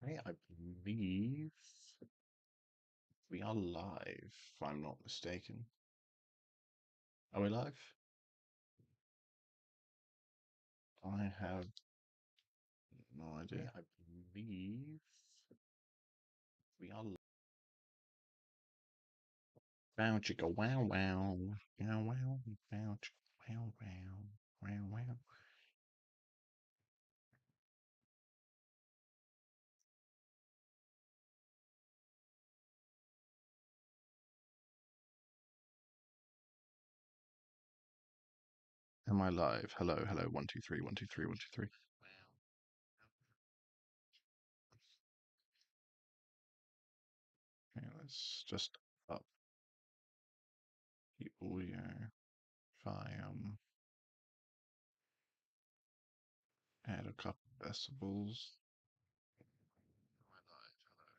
Okay, I believe we are live, if I'm not mistaken. Are we live? I have no idea. I believe we are live. Wow, chicka, wow, wow, wow, wow, wow, chicka, wow, wow, wow, wow. Am I live? Hello, hello, 1 2 3, 1 2 3, 1 2 3. Okay, let's just up the audio if I add a couple decibels.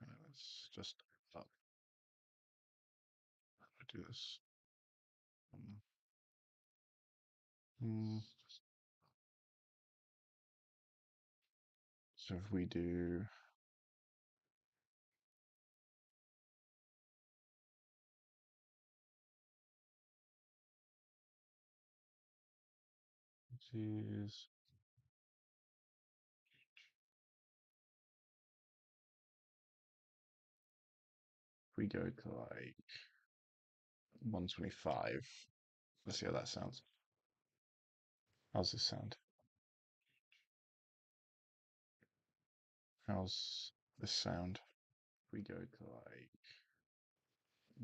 Okay, let's just up. Do this. Um, hmm, So if we do is we go to like 125. Let's see how that sounds. How's this sound? How's this sound? We go to like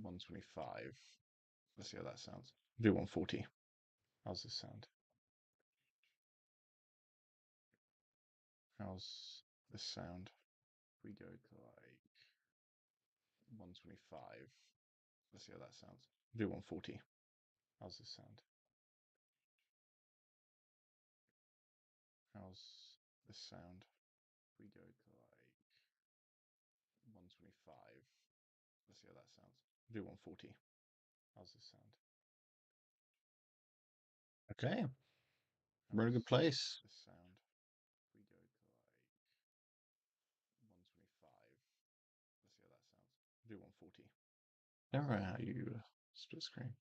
125. Let's see how that sounds. Do 140. How's this sound? How's this sound? We go to like 125. Let's see how that sounds. Do 140. How's this sound? How's this sound? We go to like 125. Let's see how that sounds. Do 140. How's this sound? Okay, we're in a good place. This sound. We go to like 125. Let's see how that sounds. Do 140. Never how you split screen.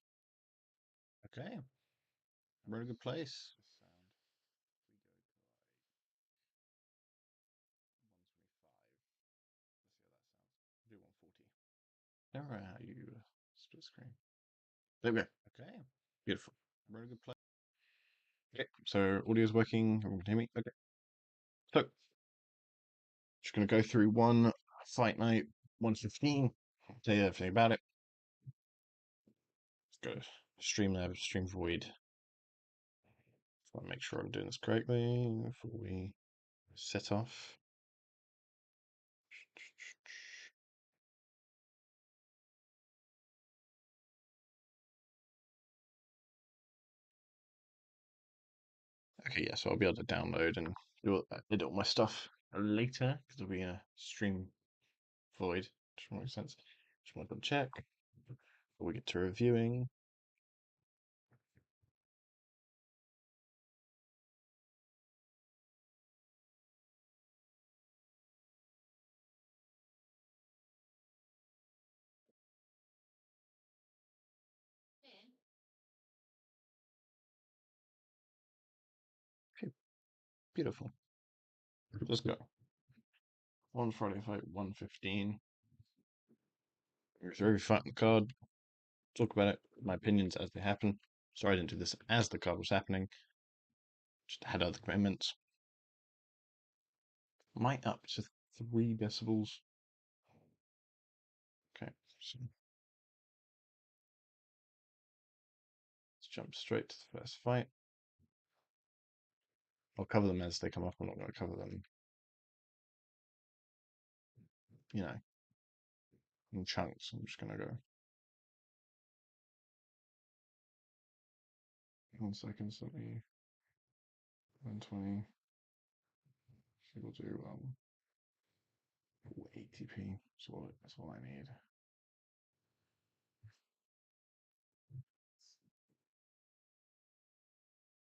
Okay, we're in a good place. This sound. We go to like 125. Let's see how that sounds. Do 140. Never how you split screen. There we go. Okay, beautiful. We're in a good place. Okay, so audio is working. Everyone can hear me. Okay, so just gonna go through one fight night 115. Tell you everything about it. Let's go Streamlab, Stream Void. Just want to make sure I'm doing this correctly before we set off. Okay, yeah, so I'll be able to download and edit all my stuff later because it'll be a Stream Void. Which makes sense. Just want to check before we get to reviewing. Okay, beautiful. Let's go. On Friday fight 115. It's very fight card. Talk about it, my opinions as they happen. Sorry I didn't do this as the card was happening. Just had other commitments. Might up to 3 decibels. Okay, so let's jump straight to the first fight. I'll cover them as they come up. I'm not going to cover them, in chunks. I'm just going to go 1 second. So let me 120. We'll do 80p. That's all I need.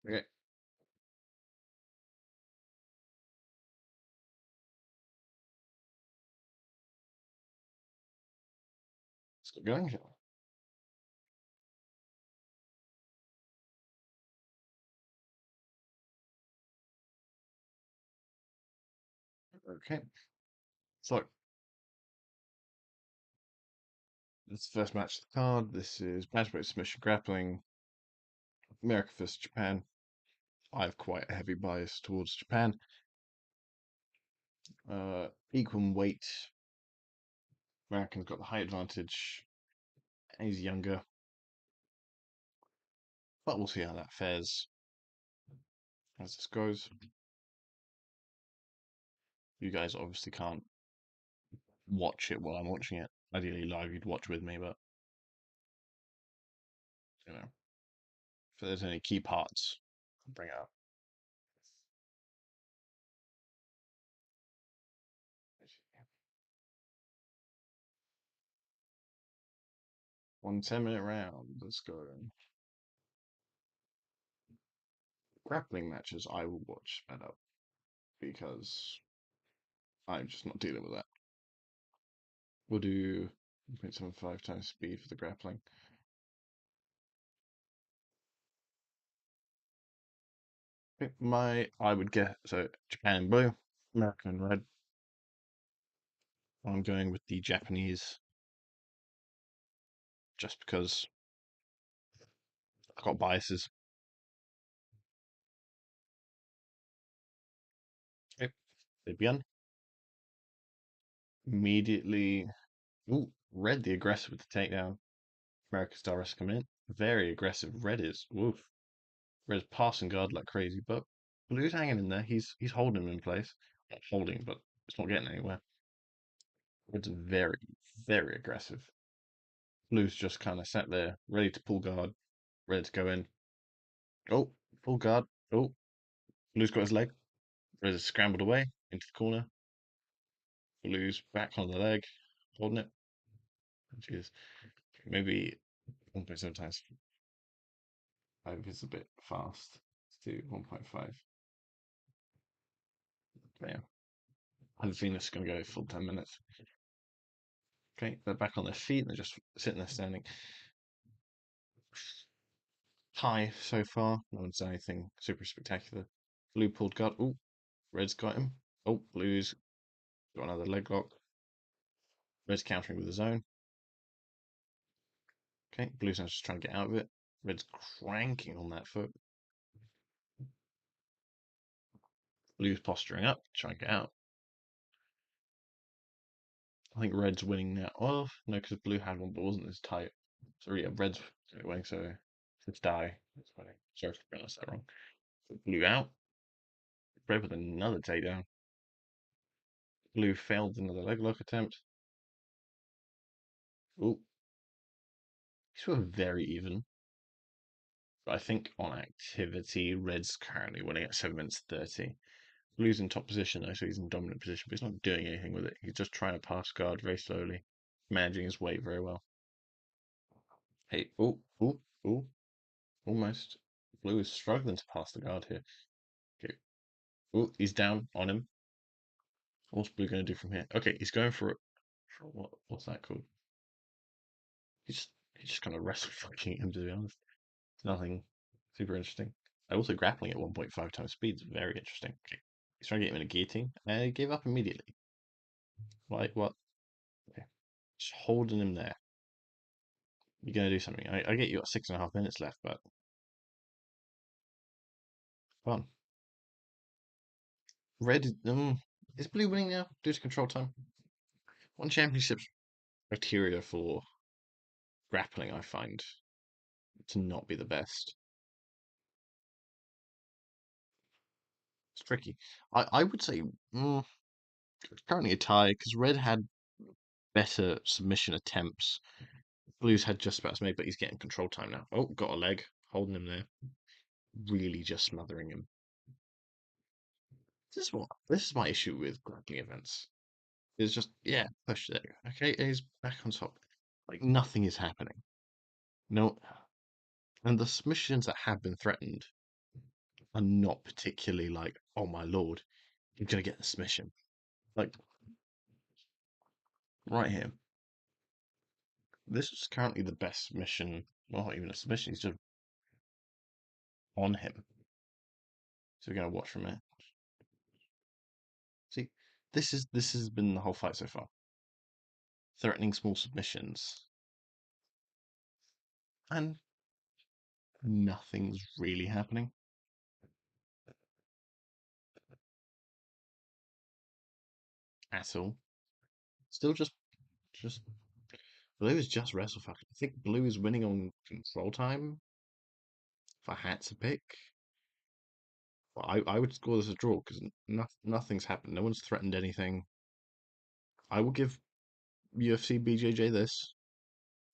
Okay. Let's get going, shall we? Okay. So, this is the first match of the card. This is Matchbook Submission Grappling, America vs. Japan. I have quite a heavy bias towards Japan. Equal weight. American's got the height advantage. And he's younger. But we'll see how that fares as this goes. You guys obviously can't watch it while I'm watching it. Ideally live, you'd watch with me, but you know, if there's any key parts, I'll bring it up. 1 10-minute round. Let's go. Grappling matches I will watch sped up because I'm just not dealing with that. We'll do 1.75 times speed for the grappling. I would get so Japan in blue, America in red. I'm going with the Japanese just because I've got biases. Okay. They begin immediately. Ooh, red the aggressive with the takedown. America Star Wrestler coming in. Very aggressive. Red is woof. Red's passing guard like crazy, but Blue's hanging in there. He's holding him in place. Not holding, but it's not getting anywhere. Red's very, very aggressive. Blue's just kind of sat there, ready to pull guard, ready to go in. Oh, pull guard. Oh, Blue's got his leg. Red's scrambled away into the corner. Blue's back on the leg, holding it. Jeez. Maybe 1.7 times 5 is a bit fast. Let's do 1.5. Yeah. I have a feeling this is going to go full 10 minutes. Okay, they're back on their feet. They're just sitting there standing. Tie so far. No one's done anything super spectacular. Blue pulled guard. Oh, red's got him. Oh, blue's got another leg lock. Red's countering with his own. Okay, blue's now just trying to get out of it. Red's cranking on that foot. Blue's posturing up, trying to get out. I think red's winning now. Oh, no, because blue had one, but wasn't as tight. So yeah, red's winning, so it's die. It's winning. Sorry for pronouncing that wrong. So blue out. Red with another takedown. Blue failed another leg lock attempt. Oh, these were very even. But I think on activity, Red's currently winning at 7 minutes 30. Blue's in top position though, so he's in dominant position, but he's not doing anything with it. He's just trying to pass guard very slowly, managing his weight very well. Hey, oh, oh, oh, almost. Blue is struggling to pass the guard here. Okay. Oh, he's down on him. What's Blue going to do from here? Okay, he's going for it. What's that called? He's he's just kind of wrestle fucking him, to be honest. Nothing super interesting. Also, grappling at 1.5 times speed is very interesting. Okay. He's trying to get him in a guillotine, and he gave up immediately. Like, what? Okay. Just holding him there. You're going to do something. I get you got 6.5 minutes left, but fun. Red, is blue winning now due to control time? One championship's criteria for grappling, I find to not be the best. It's tricky. I would say it's currently a tie because red had better submission attempts. Blues had just about as many, but he's getting control time now. Oh, got a leg, holding him there, really just smothering him. This is my issue with grappling events. It's just push there. Okay, and he's back on top. Like nothing is happening. No, and the submissions that have been threatened are not particularly like, oh my lord, you're gonna get the submission. Like right here, this is currently the best submission. Well, not even a submission. He's just on him. So we're gonna watch from it. See, this has been the whole fight so far. Threatening small submissions, and nothing's really happening at all. Still just Blue is just WrestleFuck. I think Blue is winning on control time. If I had to pick, well, I would score this a draw because nothing's happened. No one's threatened anything. I will give UFC BJJ this.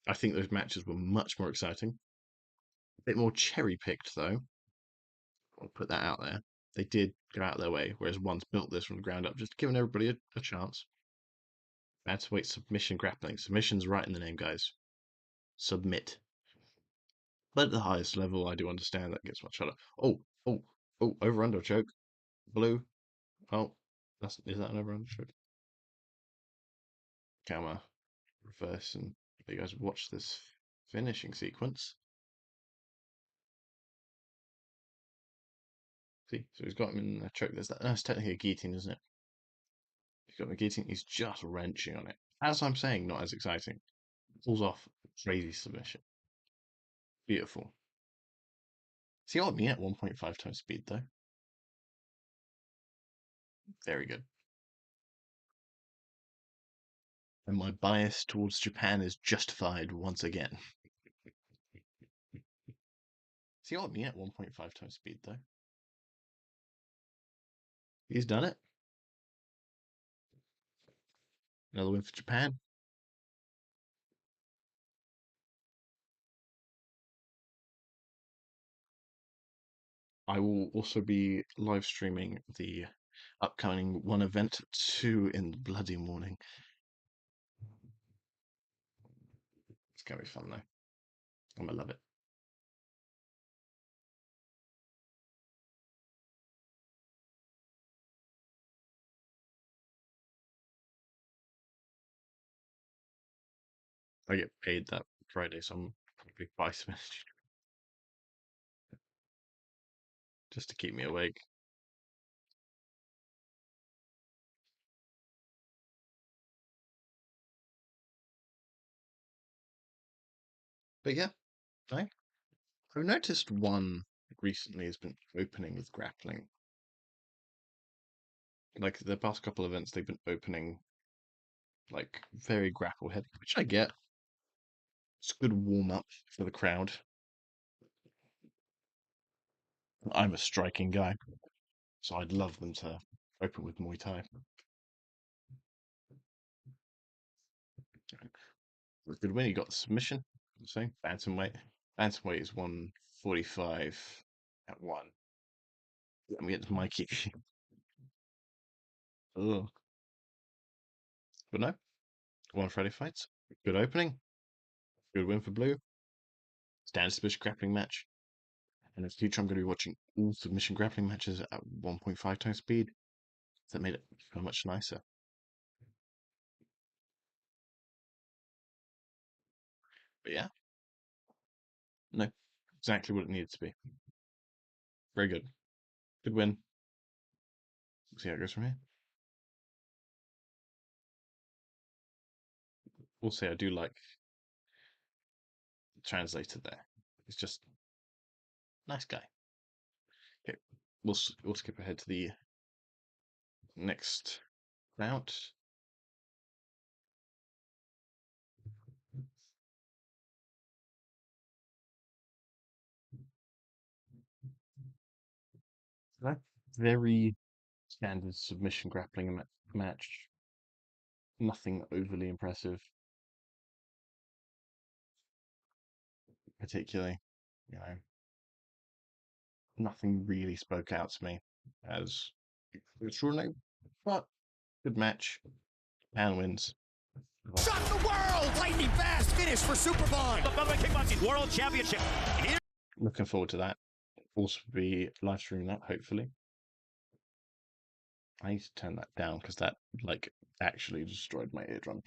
I think those matches were much more exciting. A bit more cherry picked though. I'll put that out there. They did go out their way, whereas one's built this from the ground up, just giving everybody a chance. Bantamweight submission grappling. Submission's right in the name, guys. Submit. But at the highest level, I do understand that gets much harder. Oh, over under choke. Blue. Oh, is that an over under choke? Camera, reverse, and you guys watch this finishing sequence. See, so he's got him in a choke. That's technically a guillotine, isn't it? He's got the guillotine. He's just wrenching on it. As I'm saying, not as exciting. Pulls off crazy submission. Beautiful. See what me at 1.5 times speed though. Very good. And my bias towards Japan is justified once again. See what me at 1.5 times speed though. He's done it. Another win for Japan. I will also be live streaming the upcoming one event 2 in the bloody morning. It's gonna be fun though. I'm gonna love it. I get paid that Friday, so I'm probably buy some just to keep me awake. But yeah, I've noticed one recently has been opening with grappling. Like the past couple of events, they've been opening like very grapple heavy, which I get. It's a good warm up for the crowd. I'm a striking guy, so I'd love them to open with Muay Thai. Good win. You got the submission. Same bantamweight. Bantamweight is 145 at one. And we get to Mikey. Ugh. But no, one Friday fights. Good opening. Good win for Blue. Standard submission grappling match. And in the future, I'm going to be watching all submission grappling matches at 1.5 times speed. That made it feel much nicer. But yeah, no, exactly what it needed to be. Very good. Good win. We'll see how it goes from here. We'll say I do like the translator there. He's just nice guy. Okay, we'll skip ahead to the next bout. That very standard submission grappling match. Nothing overly impressive, particularly. You know, nothing really spoke out to me as extraordinary, but good match. Japan wins. Shock the world! Lightning fast finish for Superbond! The Featherweight Kickboxing World Championship. Here. Looking forward to that. Also be live streaming that, hopefully. I need to turn that down because that like actually destroyed my eardrums.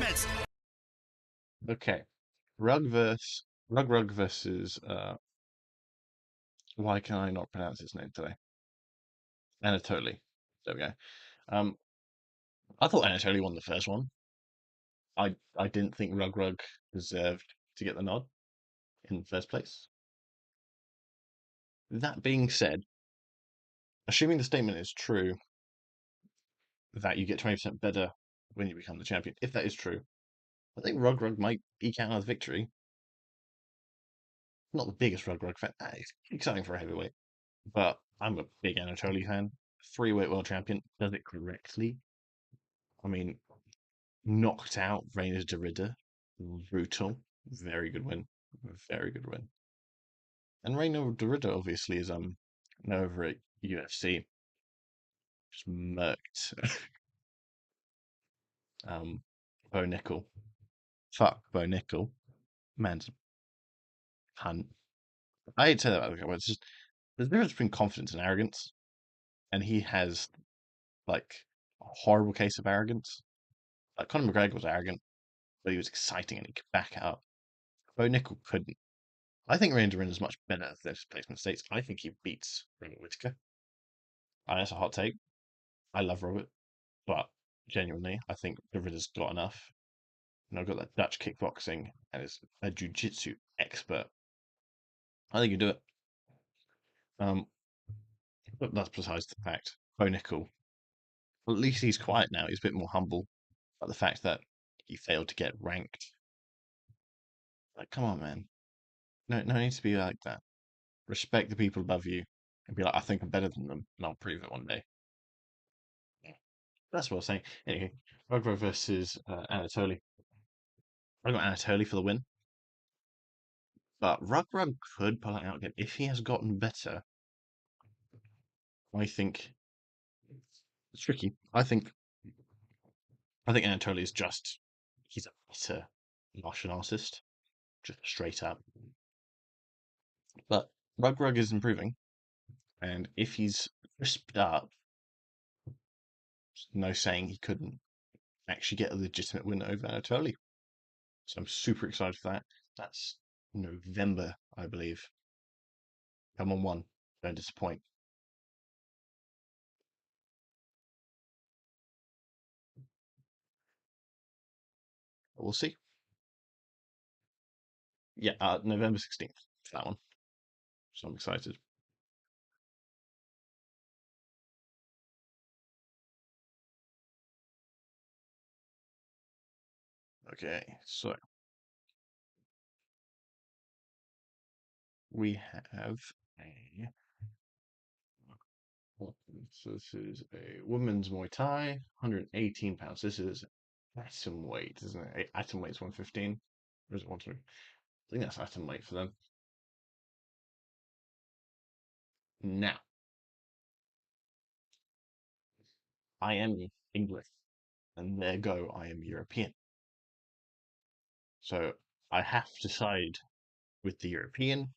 arguments. Okay. Rug versus why can I not pronounce his name today? Anatoly. There we go. Um I thought Anatoly won the first one. I didn't think Rug deserved to get the nod in the first place. That being said, assuming the statement is true that you get 20% better when you become the champion, if that is true, I think Rug might eke out a victory. Not the biggest Rug fan. It's exciting for a heavyweight, but I'm a big Anatoly fan. Three-weight world champion, does it correctly. I mean, knocked out Reina de Ridder. Brutal. Very good win. Very good win. And Reina de Ridder obviously is now over at UFC. Just murked um Bo Nickel. Fuck Bo Nickel. Man's cunt. I hate to say that about the guy, but it's just there's a difference between confidence and arrogance. And he has like a horrible case of arrogance. Like Conor McGregor was arrogant, but he was exciting and he could back it up. Bo Nickel couldn't. I think Ranger is much better at this placement states. I think he beats Robert Whittaker. That's a hot take. I love Robert, but genuinely, I think River's got enough. And I've got that Dutch kickboxing and is a jiu-jitsu expert. I think you do it. Um, but that's besides the fact. Bo Nickel, well, at least he's quiet now. He's a bit more humble. But the fact that he failed to get ranked, like, come on, man. No, it needs to be like that. Respect the people above you and be like, I think I'm better than them, and I'll prove it one day. That's what I was saying. Anyway, Rugro versus Anatoly. I got Anatoly for the win, but Rug could pull it out again if he has gotten better. I think it's tricky. I think Anatoly is just he's a better martial artist, just straight up. But Rug is improving, and if he's crisped up, no saying he couldn't actually get a legitimate win over Anatoly. So I'm super excited for that. That's November, I believe. Come on, one. Don't disappoint. But we'll see. Yeah, November 16th for that one. So I'm excited. Okay, so we have a. So this is a women's Muay Thai, 118 pounds. This is atom weight, isn't it? Atom weight's 115. Or is it 120? I think that's atom weight for them. Now, I am English, and there go, I am European. So I have to side with the European,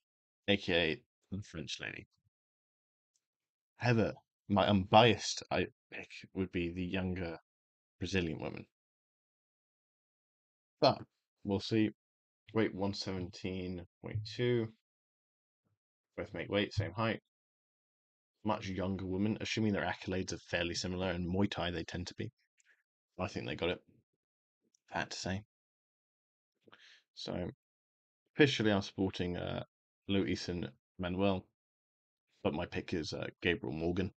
aka the French lady. However, my unbiased I pick would be the younger Brazilian woman. But we'll see. Weight 117.2. Both make weight, same height. Much younger woman, assuming their accolades are fairly similar, and Muay Thai they tend to be. I think they got it. Had to say. So officially, I'm supporting Luis and Manuel, but my pick is Gabriel Morgan.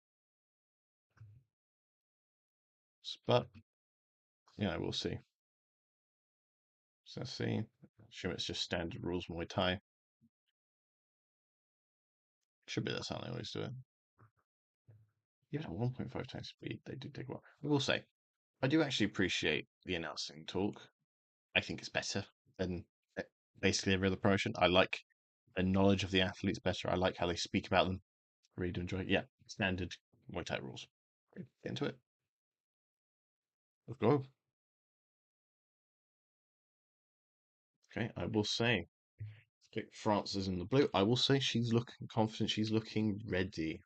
But we'll see. So let's see. Assume it's just standard rules Muay Thai. Should be that's how they always do it. Even at 1.5 times speed, they do take a while. I will say, I do actually appreciate the announcing talk. I think it's better than basically every other promotion. I like the knowledge of the athletes better. I like how they speak about them. I really do enjoy it. Yeah, standard Muay Thai rules. Get into it. Let's go. Okay, I will say, okay, France is in the blue. I will say she's looking confident. She's looking ready.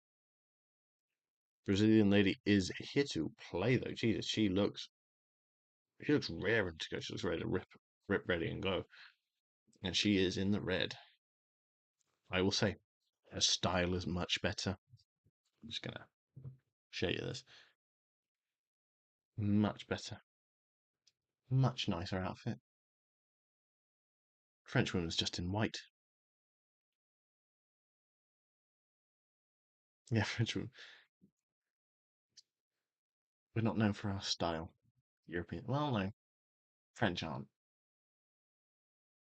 Brazilian lady is here to play though. Jesus, she looks She looks raring to go. She looks ready to rip, ready and go. And she is in the red. I will say, her style is much better. I'm just gonna show you this. Much better. Much nicer outfit. French woman's just in white. Yeah, French woman. We're not known for our style. European. Well, no. French aren't.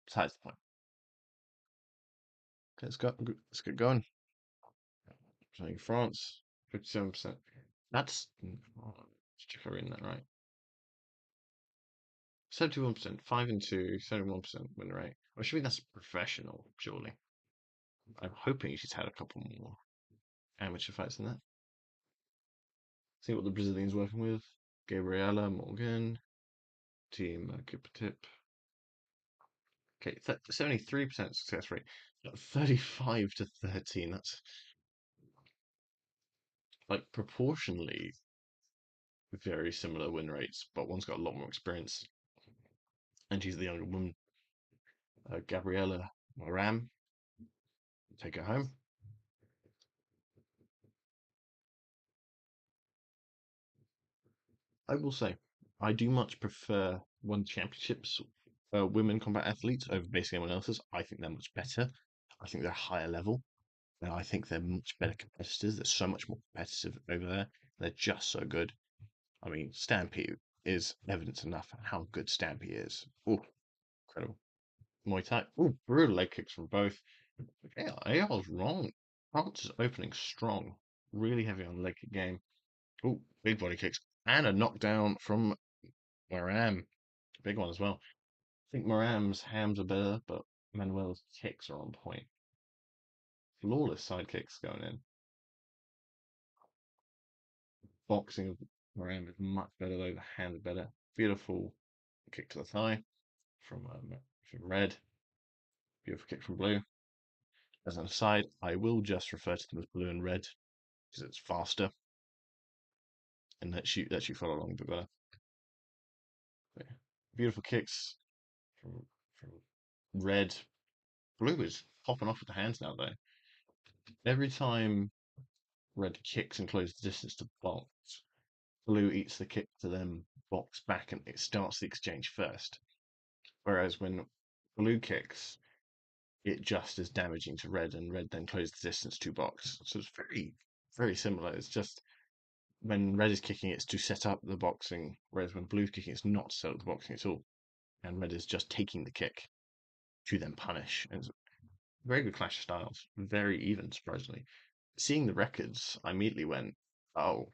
Besides the point. Okay, let's get going. So France, 57%. That's. Let's check I'm reading that right. 71%, 5 and 2, 71% win rate. Well, surely that's professional, surely. I'm hoping she's had a couple more amateur fights than that. See what the Brazilian's working with. Gabriela Morgan, Team Kipatip. Okay, 73% success rate. 35 to 13. That's like proportionally very similar win rates, but one's got a lot more experience, and she's the younger woman. Gabriela Moram, take her home. I will say, I do much prefer One Championships women combat athletes over basically anyone else's. I think they're much better. I think they're higher level. And I think they're much better competitors. They're so much more competitive over there. They're just so good. I mean, Stampy is evidence enough how good Stampy is. Oh, incredible. Muay Thai. Oh, brutal leg kicks from both. AR's wrong. France is opening strong. Really heavy on the leg kick game. Oh, big body kicks. And a knockdown from Moram. Big one as well. I think Moram's hams are better, but Manuel's kicks are on point. Flawless side kicks going in. Boxing of Moram is much better though. The hands are better. Beautiful kick to the thigh from Red. Beautiful kick from Blue. As an aside, I will just refer to them as Blue and Red because it's faster and lets you follow along a bit better. But yeah. Beautiful kicks from Red. Blue is popping off with the hands now though. Every time Red kicks and closes the distance to box, Blue eats the kick to then box back and it starts the exchange first. Whereas when Blue kicks, it just is damaging to Red and Red then closes the distance to box. So it's very, very similar. It's just when Red is kicking, it's to set up the boxing, whereas when Blue's kicking, it's not to set up the boxing at all. And Red is just taking the kick to then punish. And it's a very good clash of styles. Very even, surprisingly. Seeing the records, I immediately went, oh,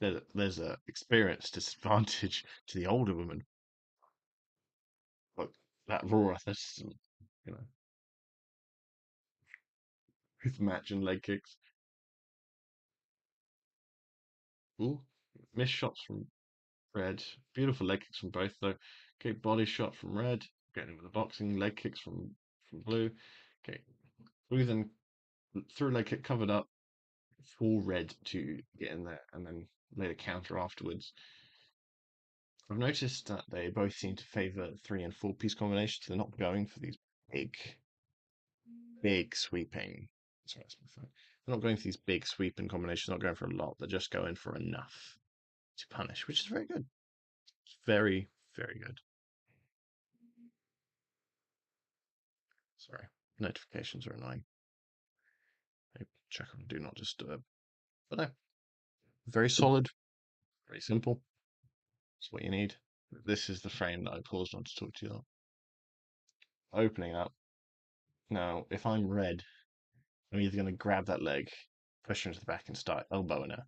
there's a experience disadvantage to the older women. But that raw athleticism, you know, with match and leg kicks. Ooh, missed shots from Red. Beautiful leg kicks from both though. Okay, body shot from Red. Getting with the boxing leg kicks from Blue. Okay, Blue then threw a leg kick covered up for Red to get in there and then laid a counter afterwards. I've noticed that they both seem to favour 3 and 4 piece combinations. They're not going for these big, big sweeping. Sorry, that's my phone. They're not going for these big sweeping combinations. Not going for a lot. They're just going for enough to punish, which is very good. It's very, very good. Sorry, notifications are annoying. I check on Do Not Disturb. But no, very solid, very simple. That's what you need. This is the frame that I paused on to talk to you about. Opening up. Now, if I'm Red, I'm either going to grab that leg, push her into the back, and start elbowing her,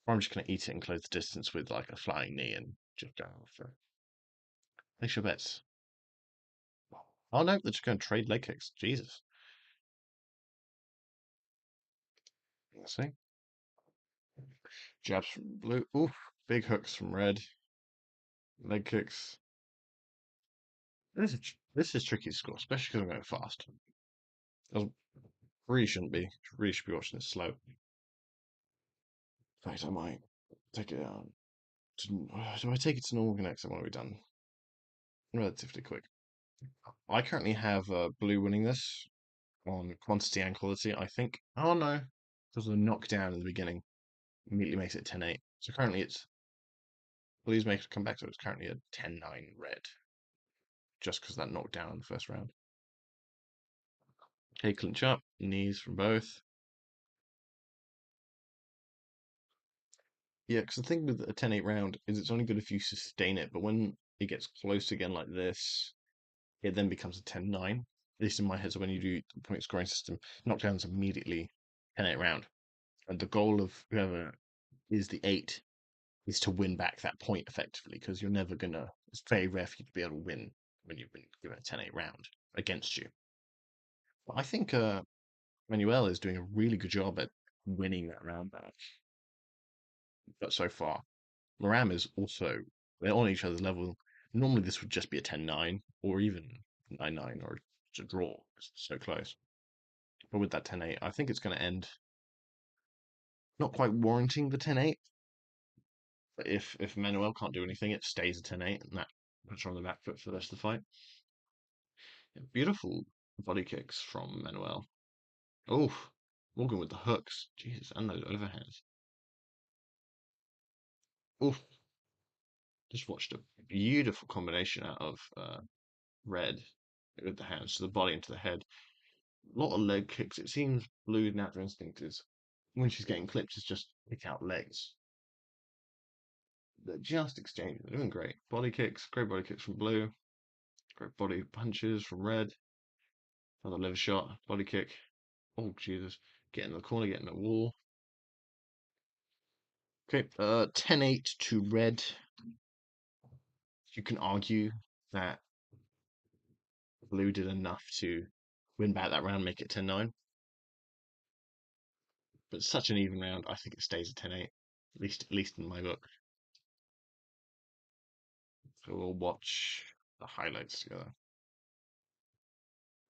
or I'm just going to eat it and close the distance with like a flying knee and just go for it. Place your bets. Oh no, they're just going to trade leg kicks. Jesus. Let's see. Jabs from Blue. Oof. Big hooks from Red. Leg kicks. This is tricky to score, especially because I'm going fast. I really shouldn't be. Really should be watching this slow. In fact, I might take it down. Do I take it to normal next? I want to be done relatively quick. I currently have blue winning this on quantity and quality, I think. Oh no, because of the knockdown in the beginning immediately makes it 10-8. So currently it's blue's make a comeback, so it's currently a 10-9 red, just because that knockdown in the first round. Okay, clinch up, knees from both. Yeah, because the thing with a 10-8 round is it's only good if you sustain it, but when it gets close again like this, it then becomes a 10-9. At least in my head, so when you do the point scoring system, knockdowns immediately 10-8 round. And the goal of whoever is the 8 is to win back that point effectively, because you're never gonna. It's very rare for you to be able to win when you've been given a 10-8 round against you. But I think Manuel is doing a really good job at winning that round back. But so far, Moram is also they're on each other's level. Normally, this would just be a 10-9 or even 9-9 or a draw. It's so close. But with that 10-8, I think it's going to end not quite warranting the 10-8. But if Manuel can't do anything, it stays a 10-8, and that puts her on the back foot for the rest of the fight. Yeah, beautiful body kicks from Manuel. Oh, Morgan with the hooks. Jesus, and those overhands. Oh, just watched a beautiful combination out of Red with the hands to the body into the head. A lot of leg kicks. It seems Blue's natural instinct is when she's getting clipped, is just kick out legs. They're just exchanging. They're doing great. Body kicks, great body kicks from Blue. Great body punches from Red. Another liver shot, body kick. Oh Jesus! Get in the corner, get in the wall. Okay, 10-8 to Red. You can argue that Blue did enough to win back that round, make it 10-9. But such an even round, I think it stays at 10-8. At least in my book. So we'll watch the highlights together.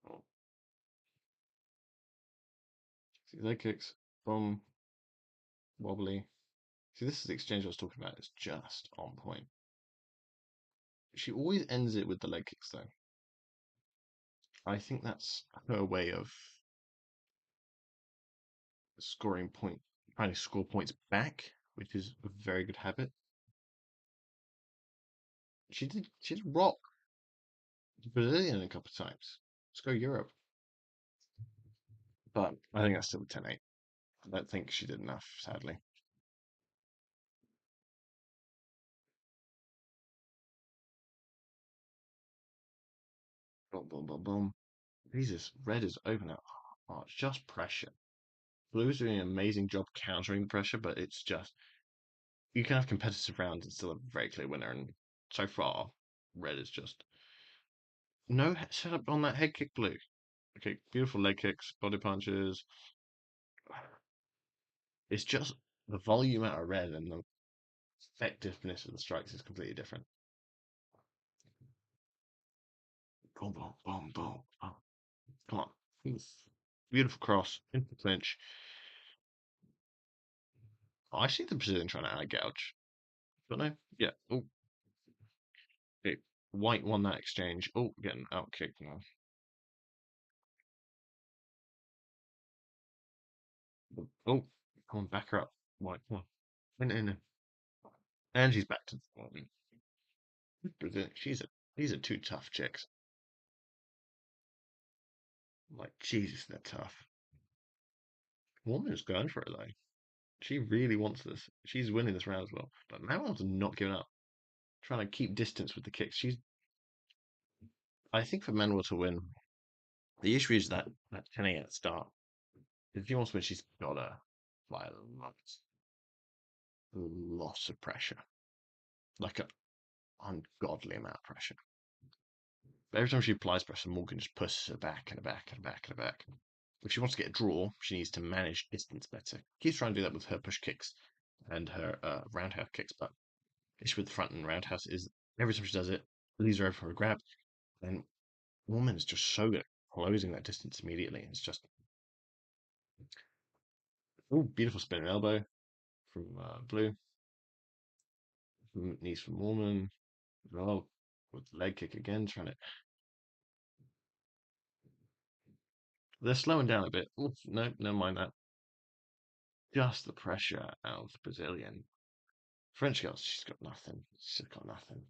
Oh, see leg kicks, boom, wobbly. See, this is the exchange I was talking about. It's just on point. She always ends it with the leg kicks, though. I think that's her way of scoring point, trying to score points back, which is a very good habit. She did rock the Brazilian a couple of times. Let's go Europe. But I think that's still a 10-8. I don't think she did enough, sadly. Boom, boom, boom, boom. Jesus, red is open now. Oh, it's just pressure. Blue is doing an amazing job countering the pressure, but it's just you can have competitive rounds and still a very clear winner. And so far, red is just no setup on that head kick. Blue, okay, beautiful leg kicks, body punches. It's just the volume out of red and the effectiveness of the strikes is completely different. Boom, boom, boom, boom. Oh, come on. Beautiful cross into the clinch. Oh, I see the Brazilian trying to out gouge. Don't know. Yeah. Oh, okay. White won that exchange. Oh, getting out kicked now. Oh, come on, back her up. White, come on. In. And she's back to the Brazilian. These are two tough chicks. Like, Jesus, they're tough. Woman's going for it, though. She really wants this. She's winning this round as well. But Manuel's not giving up. Trying to keep distance with the kicks. I think for Manuel to win, the issue is that 10 at the start. If she wants to win, she's got to apply lots of pressure. Like an ungodly amount of pressure. But every time she applies pressure, Morgan just pushes her back and back and back and back. If she wants to get a draw, she needs to manage distance better. Keeps trying to do that with her push kicks and her roundhouse kicks, but the issue with the front and roundhouse is every time she does it, leaves her over for a grab. And Woman is just so good at closing that distance immediately. It's just oh, beautiful spinning elbow from Blue. Knees from Mormon. Well, with the leg kick again, trying to. They're slowing down a bit. Oof, no, never mind that. Just the pressure out of the Brazilian. French girl, she's got nothing. She's got nothing.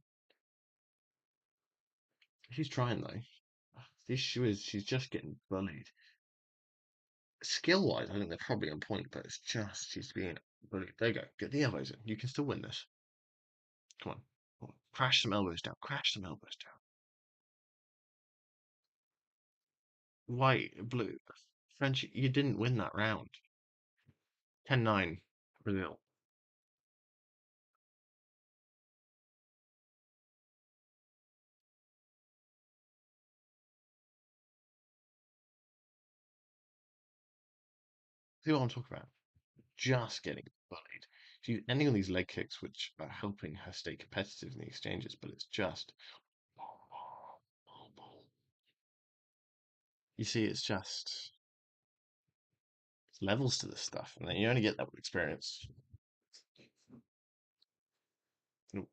She's trying though. The issue is she's just getting bullied. Skill wise, I think they're probably on point, but it's just she's being bullied. There you go. Get the elbows in. You can still win this. Come on. Come on. Crash some elbows down. Crash some elbows down. White, blue. French, you didn't win that round. 10-9. Brazil. See what I'm talking about? Just getting bullied. She's ending on these leg kicks, which are helping her stay competitive in the exchanges, but it's just. You see, it's just levels to this stuff, and then you only get that with experience. Nope.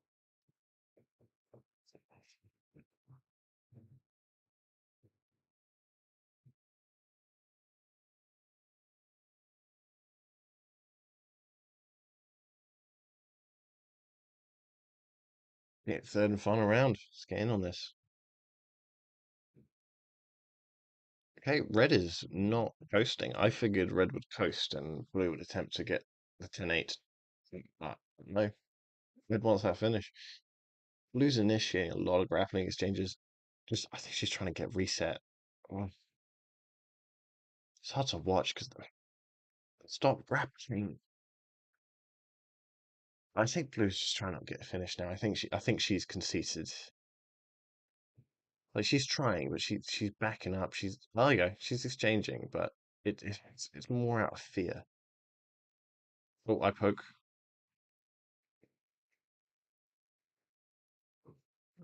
Yeah, third and final round. Let's get in on this. Okay, red is not coasting. I figured red would coast and blue would attempt to get the 10-8. But no, red wants that finish. Blue's initiating a lot of grappling exchanges. Just, I think she's trying to get reset. Well, it's hard to watch because stop grappling. I think Blue's just trying not to get a finish now. I think she's conceited. Like she's trying, but she's backing up. There you go. She's exchanging, but it's more out of fear. Oh, I poke.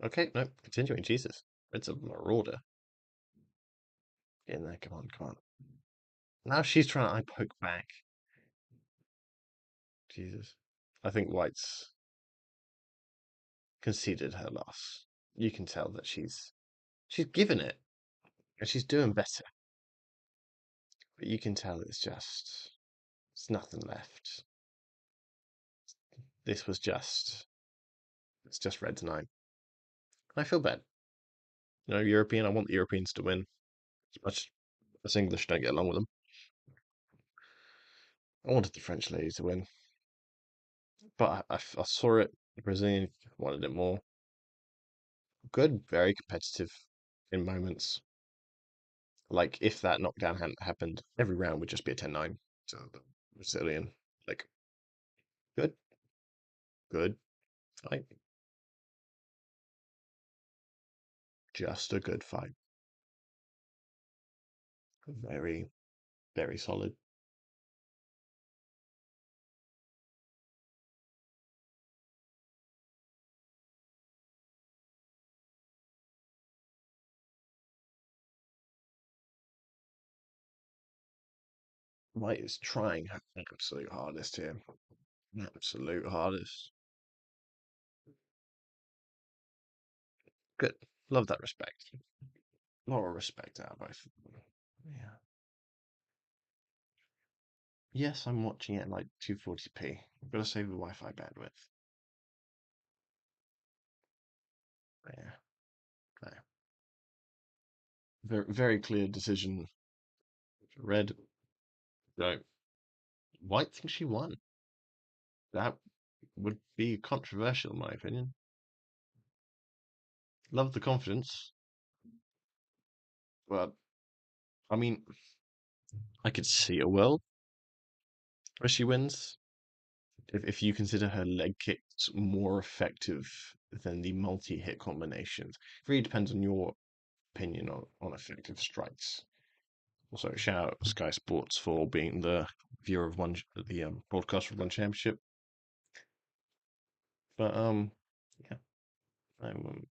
Okay, no, continuing. Jesus, it's a marauder. Get in there. Come on, come on. Now she's trying to I poke back. Jesus. I think White's conceded her loss. You can tell that she's given it and she's doing better. But you can tell it's nothing left. This was it's just red tonight. I feel bad. You know, European, I want the Europeans to win. As much as English don't get along with them. I wanted the French lady to win. But I saw it. The Brazilian wanted it more. Good, very competitive in moments. Like, if that knockdown hadn't happened, every round would just be a 10-9. So the Brazilian, like, good, good fight. Just a good fight. Very, very solid. White is trying her absolute hardest here. Absolute hardest. Good. Love that respect. A lot of respect out of both of them. Yeah. Yes, I'm watching it at like 240p. I've got to save the Wi-Fi bandwidth. Yeah. No. Very, very clear decision. Red. No. White thinks she won. That would be controversial, in my opinion. Love the confidence, but I mean, I could see a world where she wins if you consider her leg kicks more effective than the multi-hit combinations. It really depends on your opinion on effective strikes. Also, shout out Sky Sports for being the viewer of the broadcaster of one championship. But yeah, I'm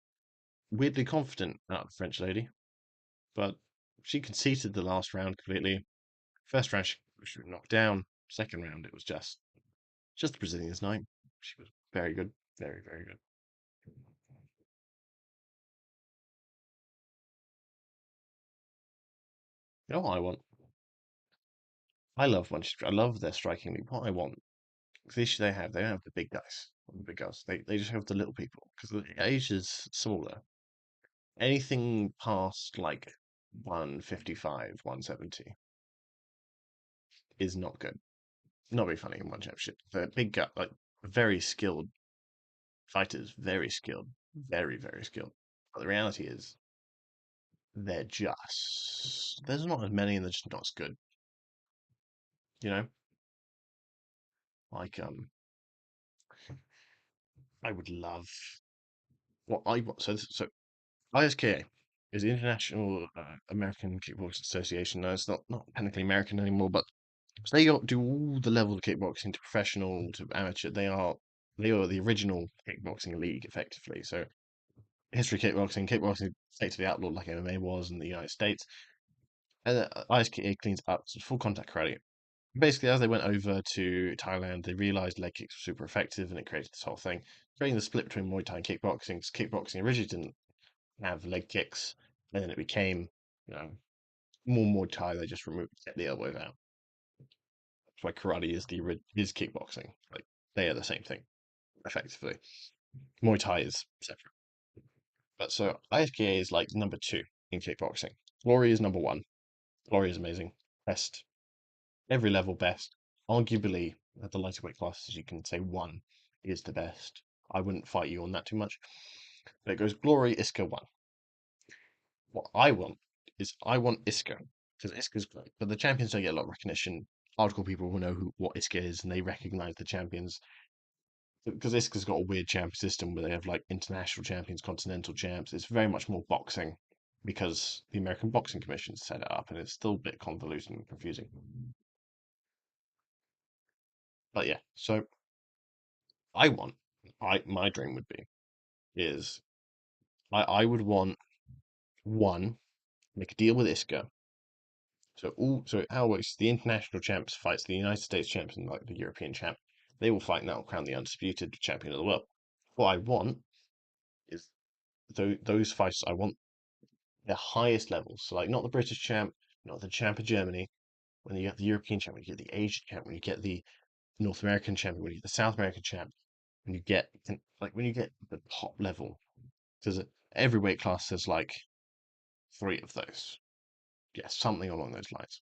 weirdly confident out of the French lady, but she conceded the last round completely. First round she was knocked down. Second round it was just the Brazilian's night. She was very good. Very, very good. You know what I want? I love their striking league. What I want, the issue they don't have the big guys, the big guys. They just have the little people because the age is smaller. Anything past like 155, 170 is not good. Not very funny in one championship. The big guy, like very skilled fighters, very skilled, very, very skilled. But the reality is, there's not as many, and they're just not as good. You know, like I would love what I want. So ISKA is the International American Kickboxing Association. No, it's not technically American anymore, but so do all the level of kickboxing to professional to amateur. They are the original kickboxing league, effectively. So history kickboxing effectively outlawed like MMA was in the United States. And ISKA cleans up full contact karate. Basically, as they went over to Thailand, they realized leg kicks were super effective, and it created this whole thing, creating the split between Muay Thai and kickboxing. 'Cause kickboxing originally didn't have leg kicks, and then it became, you know, more Muay Thai. They just removed get the elbows out. That's why karate is kickboxing. Like they are the same thing, effectively. Muay Thai is separate. But so ISKA is like number two in kickboxing. Glory is number one. Glory is amazing. Best. Every level best. Arguably, at the lighter weight classes, you can say one is the best. I wouldn't fight you on that too much. But it goes Glory, Iska, one. What I want is I want Iska because Iska's great, but the champions don't get a lot of recognition. Hardcore people will know what Iska is and they recognize the champions because Iska's got a weird champ system where they have like international champions, continental champs. It's very much more boxing because the American Boxing Commission set it up and it's still a bit convoluted and confusing. But yeah, so I want, my dream would be is I would want one make a deal with Iska. So how it works, the international champs fights the United States champs and like the European champ. They will fight and that will crown the undisputed champion of the world. What I want is those fights. I want the highest levels. So like not the British champ, not the champ of Germany. When you get the European champ, when you get the Asian champ, when you get the North American champion, when you get the South American champ, when you get the top level, because every weight class has like three of those. Yeah, something along those lines.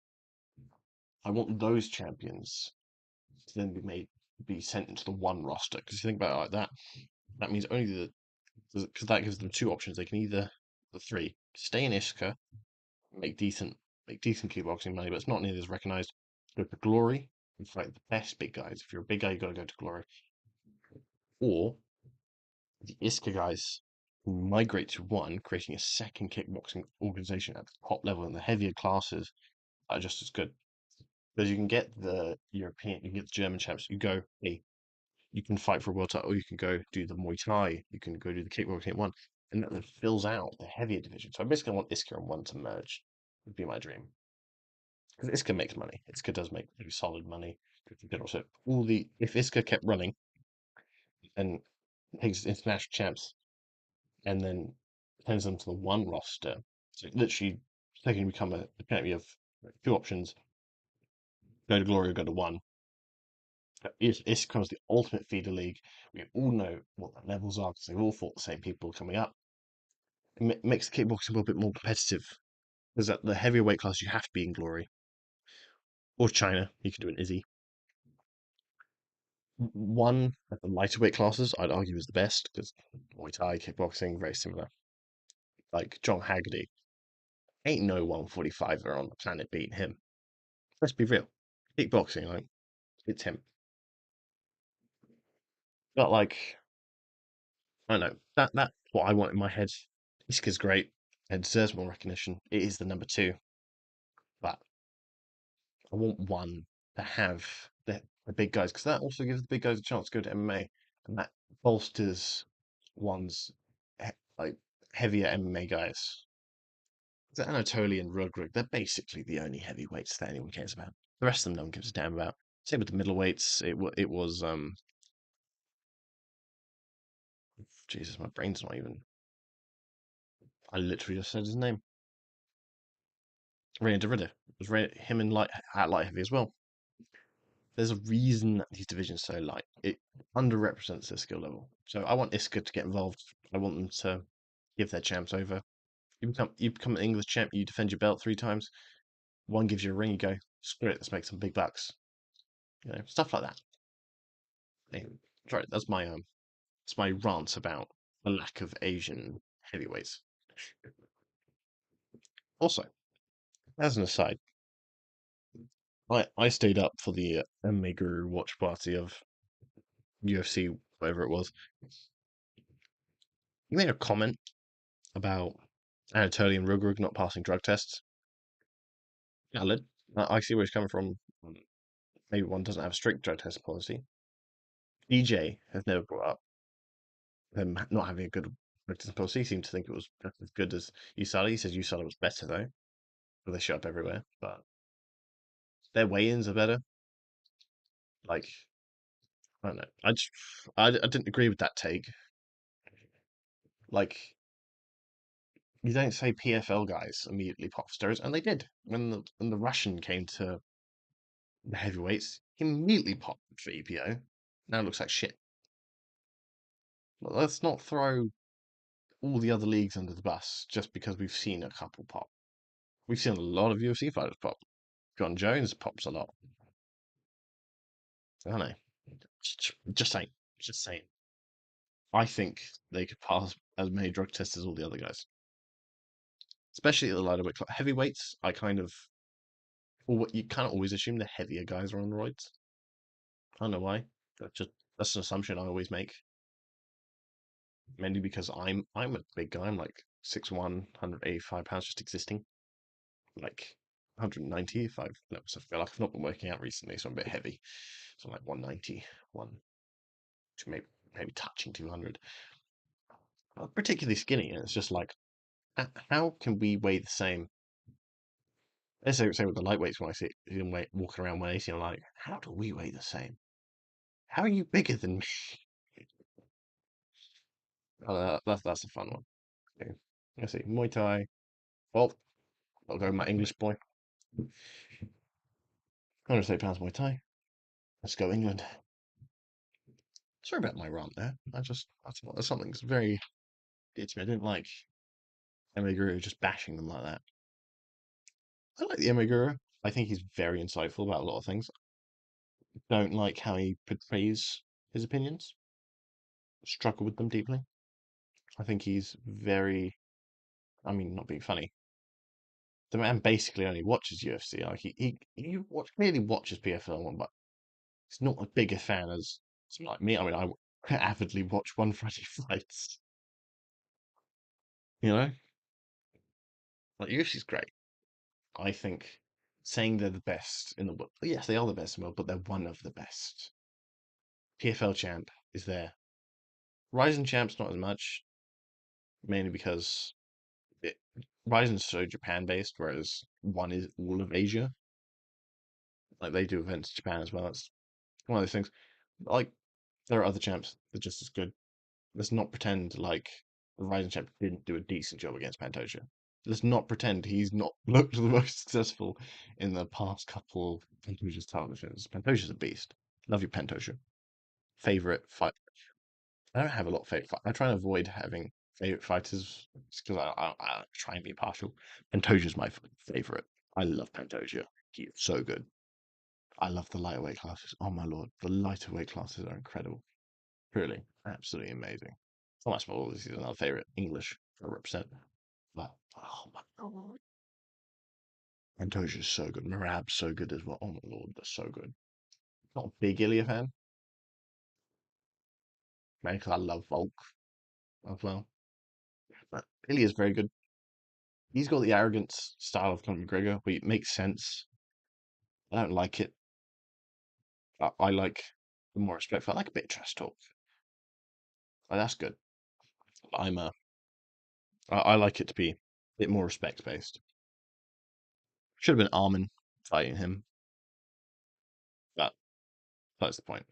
I want those champions to then be sent into the one roster. Because if you think about it like that, that means only because that gives them two options. They can either the three stay in Iska, make decent kickboxing money, but it's not nearly as recognized. Go to Glory and fight the best big guys. If you're a big guy, you got to go to Glory. Or the Iska guys migrate to one, creating a second kickboxing organization at the top level in the heavier classes are just as good. Because you can get the European, you can get the German champs. You go, hey, you can fight for a world title, or you can go do the Muay Thai, you can go do the kickboxing at one, and that then fills out the heavier division. So I basically want Iska and one to merge. Would be my dream because Iska makes money. Iska does make pretty solid money. So if Iska kept running and takes international champs and then turns them to the one roster, so literally they can become a champion of two options: go to Glory or go to one. It becomes the ultimate feeder league. We all know what the levels are because they've all fought the same people coming up. It makes the kickboxing a little bit more competitive because at the heavier weight class you have to be in Glory or China. You can do an Izzy. One at the lighter weight classes, I'd argue, is the best because Muay Thai, kickboxing, very similar. Like John Haggerty, ain't no 145er on the planet beating him. Let's be real. Kickboxing, like it's him. But like I don't know that's what I want in my head. Iska's great. It deserves more recognition. It is the number two, but I want one to have the big guys because that also gives the big guys a chance to go to MMA, and that bolsters one's like heavier MMA guys. The Anatolian Rugrig, they're basically the only heavyweights that anyone cares about. The rest of them no one gives a damn about. Same with the middleweights. It was Jesus, my brain's not even. I literally just said his name. Reina Derrida. It was him in light at light heavy as well. There's a reason that these divisions are so light. It underrepresents their skill level. So I want Iska to get involved. I want them to give their champs over. You become an English champ. You defend your belt 3 times. One gives you a ring. You go, screw it. Let's make some big bucks. Stuff like that. Right. That's my rant about the lack of Asian heavyweights. Also, as an aside, I stayed up for the MMA Guru watch party of UFC, whatever it was. He made a comment about Anatolian Rugrug not passing drug tests. Valid. I see where he's coming from. Maybe one doesn't have a strict drug test policy. DJ has never brought up him not having a good drug test policy. He seemed to think it was as good as USADA. He says USADA was better though, but they show up everywhere. But their weigh-ins are better. Like, I don't know. I didn't agree with that take. Like, you don't say PFL guys immediately pop steroids, and they did when the Russian came to the heavyweights. He immediately popped for EPO. Now it looks like shit. But let's not throw all the other leagues under the bus just because we've seen a couple pop. We've seen a lot of UFC fighters pop. John Jones pops a lot. I don't know. Just saying. Just saying. I think they could pass as many drug tests as all the other guys, especially at the lighter weight class. Heavyweights, you kind of always assume the heavier guys are on roids. I don't know why. That's an assumption I always make. Mainly because I'm a big guy. I'm like 6'1", 185 pounds just existing. Like 190 if I've I feel like I've not been working out recently, so I'm a bit heavy. So I'm like 190, to maybe touching 200. I'm particularly skinny, and it's just like, how can we weigh the same? Let's say with the lightweights when I see them walking around 180, I'm like, how do we weigh the same? How are you bigger than me? That's a fun one. Okay. Let's see, Muay Thai. Well, I'll go with my English boy. 108 pounds Muay Thai. Let's go England. Sorry about my rant there. That's something that's very dear to me. I didn't like Emma Guru just bashing them like that. I like the Emma Guru. I think he's very insightful about a lot of things. Don't like how he portrays his opinions. Struggle with them deeply. I think he's very, I mean, not being funny. The man basically only watches UFC. Like clearly watches PFL one, but he's not as big a fan as someone like me. I mean, I avidly watch One Friday fights. You know, like UFC's great. I think saying they're the best in the world. Yes, they are the best in the world, but they're one of the best. PFL champ is there. Ryzen champ's not as much, mainly because it, Ryzen's so Japan based, whereas one is all of Asia. Like they do events in Japan as well. It's one of those things. Like there are other champs that are just as good. Let's not pretend like the Ryzen champ didn't do a decent job against Pantoja. Let's not pretend he's not looked the most successful in the past couple of Pantoja's televisions. Pantoja's a beast. Love you, Pantoja. Favorite fight? I don't have a lot of favorite fight. I try and avoid having favorite fighters because I try and be partial. Pantoja's my favorite. I love Pantoja. He is so good. I love the lighter weight classes. Oh my lord, the lighter weight classes are incredible. Really, absolutely amazing. Thomas Muller is another favorite English 100%. But oh my god, Pantoja's so good. Marab's so good as well. Oh my lord, they're so good. Not a big Ilya fan, maybe because I love Volk as well. But Ilya's very good. He's got the arrogance style of Conor McGregor, but it makes sense. I don't like it. I like the more respectful. I like a bit of trash talk. Like, that's good. I like it to be a bit more respect based. Should have been Armin fighting him, but that's the point.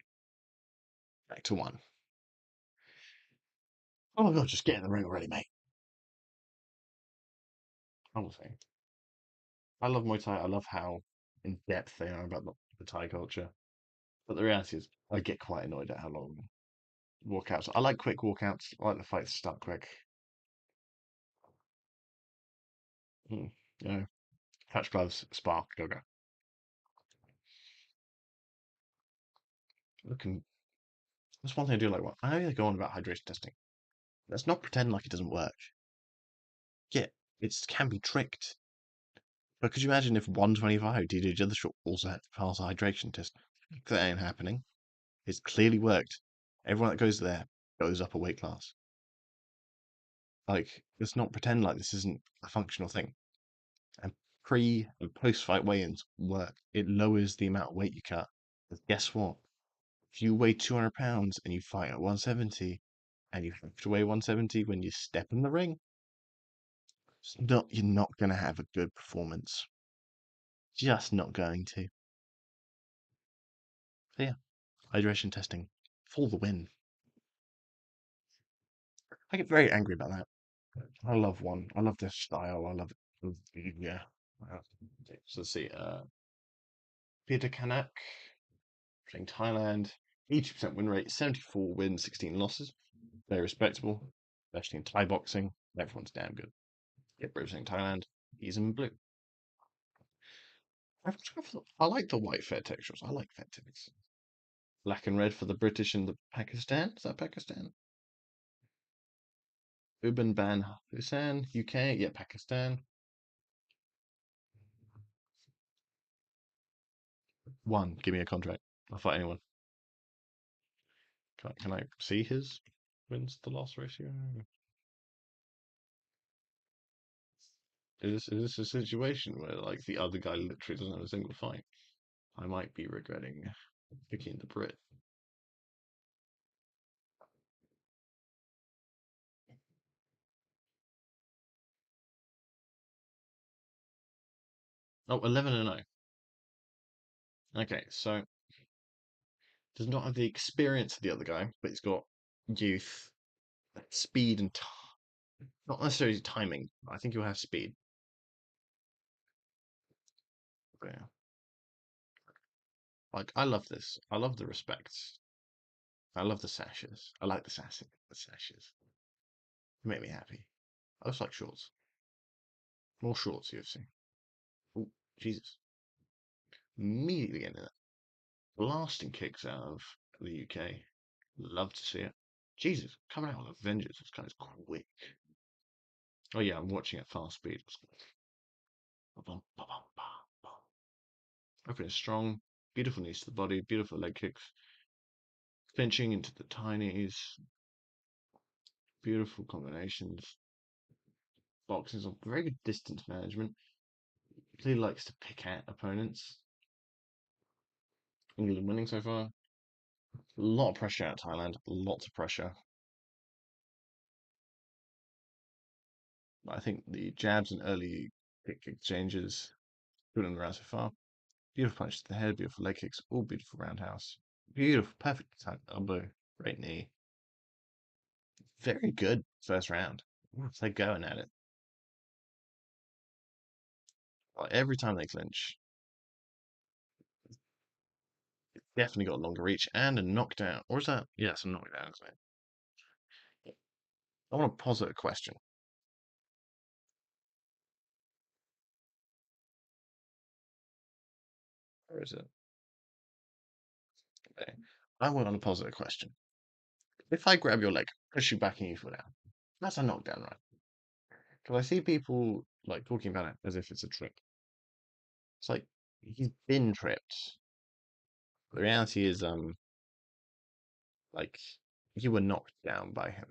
Back to one. Oh my god, just get in the ring already, mate. Honestly. I love Muay Thai. I love how in depth they are about the Thai culture. But the reality is, I get quite annoyed at how long walkouts. I like quick walkouts. I like the fights to start quick. Mm, you know, touch gloves, spark, go go. Looking, that's one thing I do like. I know they go on about hydration testing. Let's not pretend like it doesn't work. Yeah, it can be tricked. But could you imagine if 125 DD Dillashaw also had to pass a hydration test? That ain't happening. It's clearly worked. Everyone that goes there goes up a weight class. Like, let's not pretend like this isn't a functional thing. And pre and post fight weigh-ins work. It lowers the amount of weight you cut. But guess what? If you weigh 200 pounds and you fight at 170, and you have to weigh 170 when you step in the ring, you're not going to have a good performance. Just not going to. So yeah, hydration testing for the win. I get very angry about that. I love one. I love their style. I love it. Yeah. So let's see. Peter Kanak playing Thailand. 80% win rate, 74 wins, 16 losses. Very respectable, especially in Thai boxing. Everyone's damn good. Yep, representing Thailand. He's in blue. I like the white fair textures. I like fair textures. Black and red for the British and the Pakistan. Is that Pakistan? Uban Ban Hussain, UK. Yeah, Pakistan. One. Give me a contract. I'll fight anyone. Can I see his wins to loss ratio? Is this a situation where like the other guy literally doesn't have a single fight? I might be regretting picking the Brit. Oh, 11-0. Okay, so does not have the experience of the other guy, but he's got youth, speed, and not necessarily timing. I think he'll have speed. But yeah. Like I love this. I love the respects. I love the sashes. I like the sashes. They make me happy. I also like shorts. More shorts, UFC. Oh, Jesus. Immediately into that. Blasting kicks out of the UK. Love to see it. Jesus, coming out with a vengeance. This guy's quick. Oh yeah, I'm watching at fast speed. Opening strong, beautiful knees to the body, beautiful leg kicks, clinching into the tinies, beautiful combinations. Boxing is a very good distance management. Clearly likes to pick at opponents. England winning so far. A lot of pressure out of Thailand. Lots of pressure. I think the jabs and early kick exchanges good on the ground so far. Beautiful punch to the head, beautiful leg kicks, all beautiful roundhouse. Beautiful, perfect timed elbow, great knee. Very good first round. They're going at it. Like, every time they clinch, definitely got a longer reach and a knockdown. Or is that? Yes, a knockdown, isn't it? I want to posit a question. Where is it? Okay. I want to posit a question. If I grab your leg, push you back and you fall down, that's a knockdown, right? Because I see people like talking about it as if it's a trip. It's like he's been tripped. The reality is, like you were knocked down by him.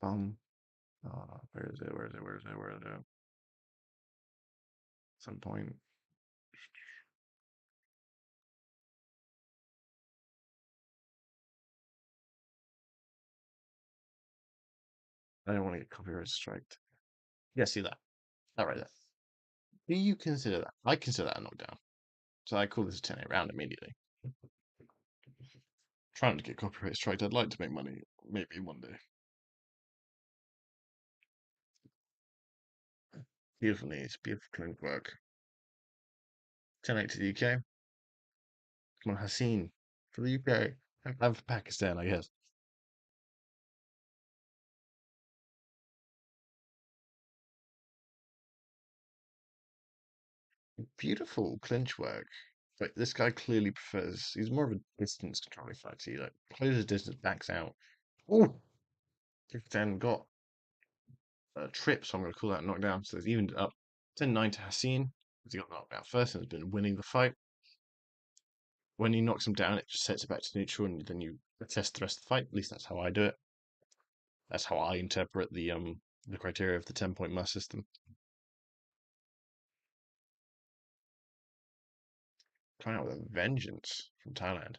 Where is it? Where is it? Where is it? Where is it? Some point. I don't want to get copyright striked. Yeah, see that? That right there. Do you consider that? I consider that a knockdown. So I call this a 10-8 round immediately. Trying to get copyright striked. I'd like to make money. Maybe one day. Beautiful knees, beautiful clean work. 10-8 to the UK. Come on, Haseen for the UK. And for Pakistan, I guess. Beautiful clinch work. But this guy clearly prefers. He's more of a distance controlling fighter. He like closes distance, backs out. Oh, Pakistan got a trip, so I'm going to call that knockdown. So it's evened up 10-9 to Haseen. He got knocked out first and has been winning the fight. When he knocks him down, it just sets it back to neutral, and then you test the rest of the fight. At least that's how I do it. That's how I interpret the criteria of the 10-point must system. Coming out with a vengeance from Thailand.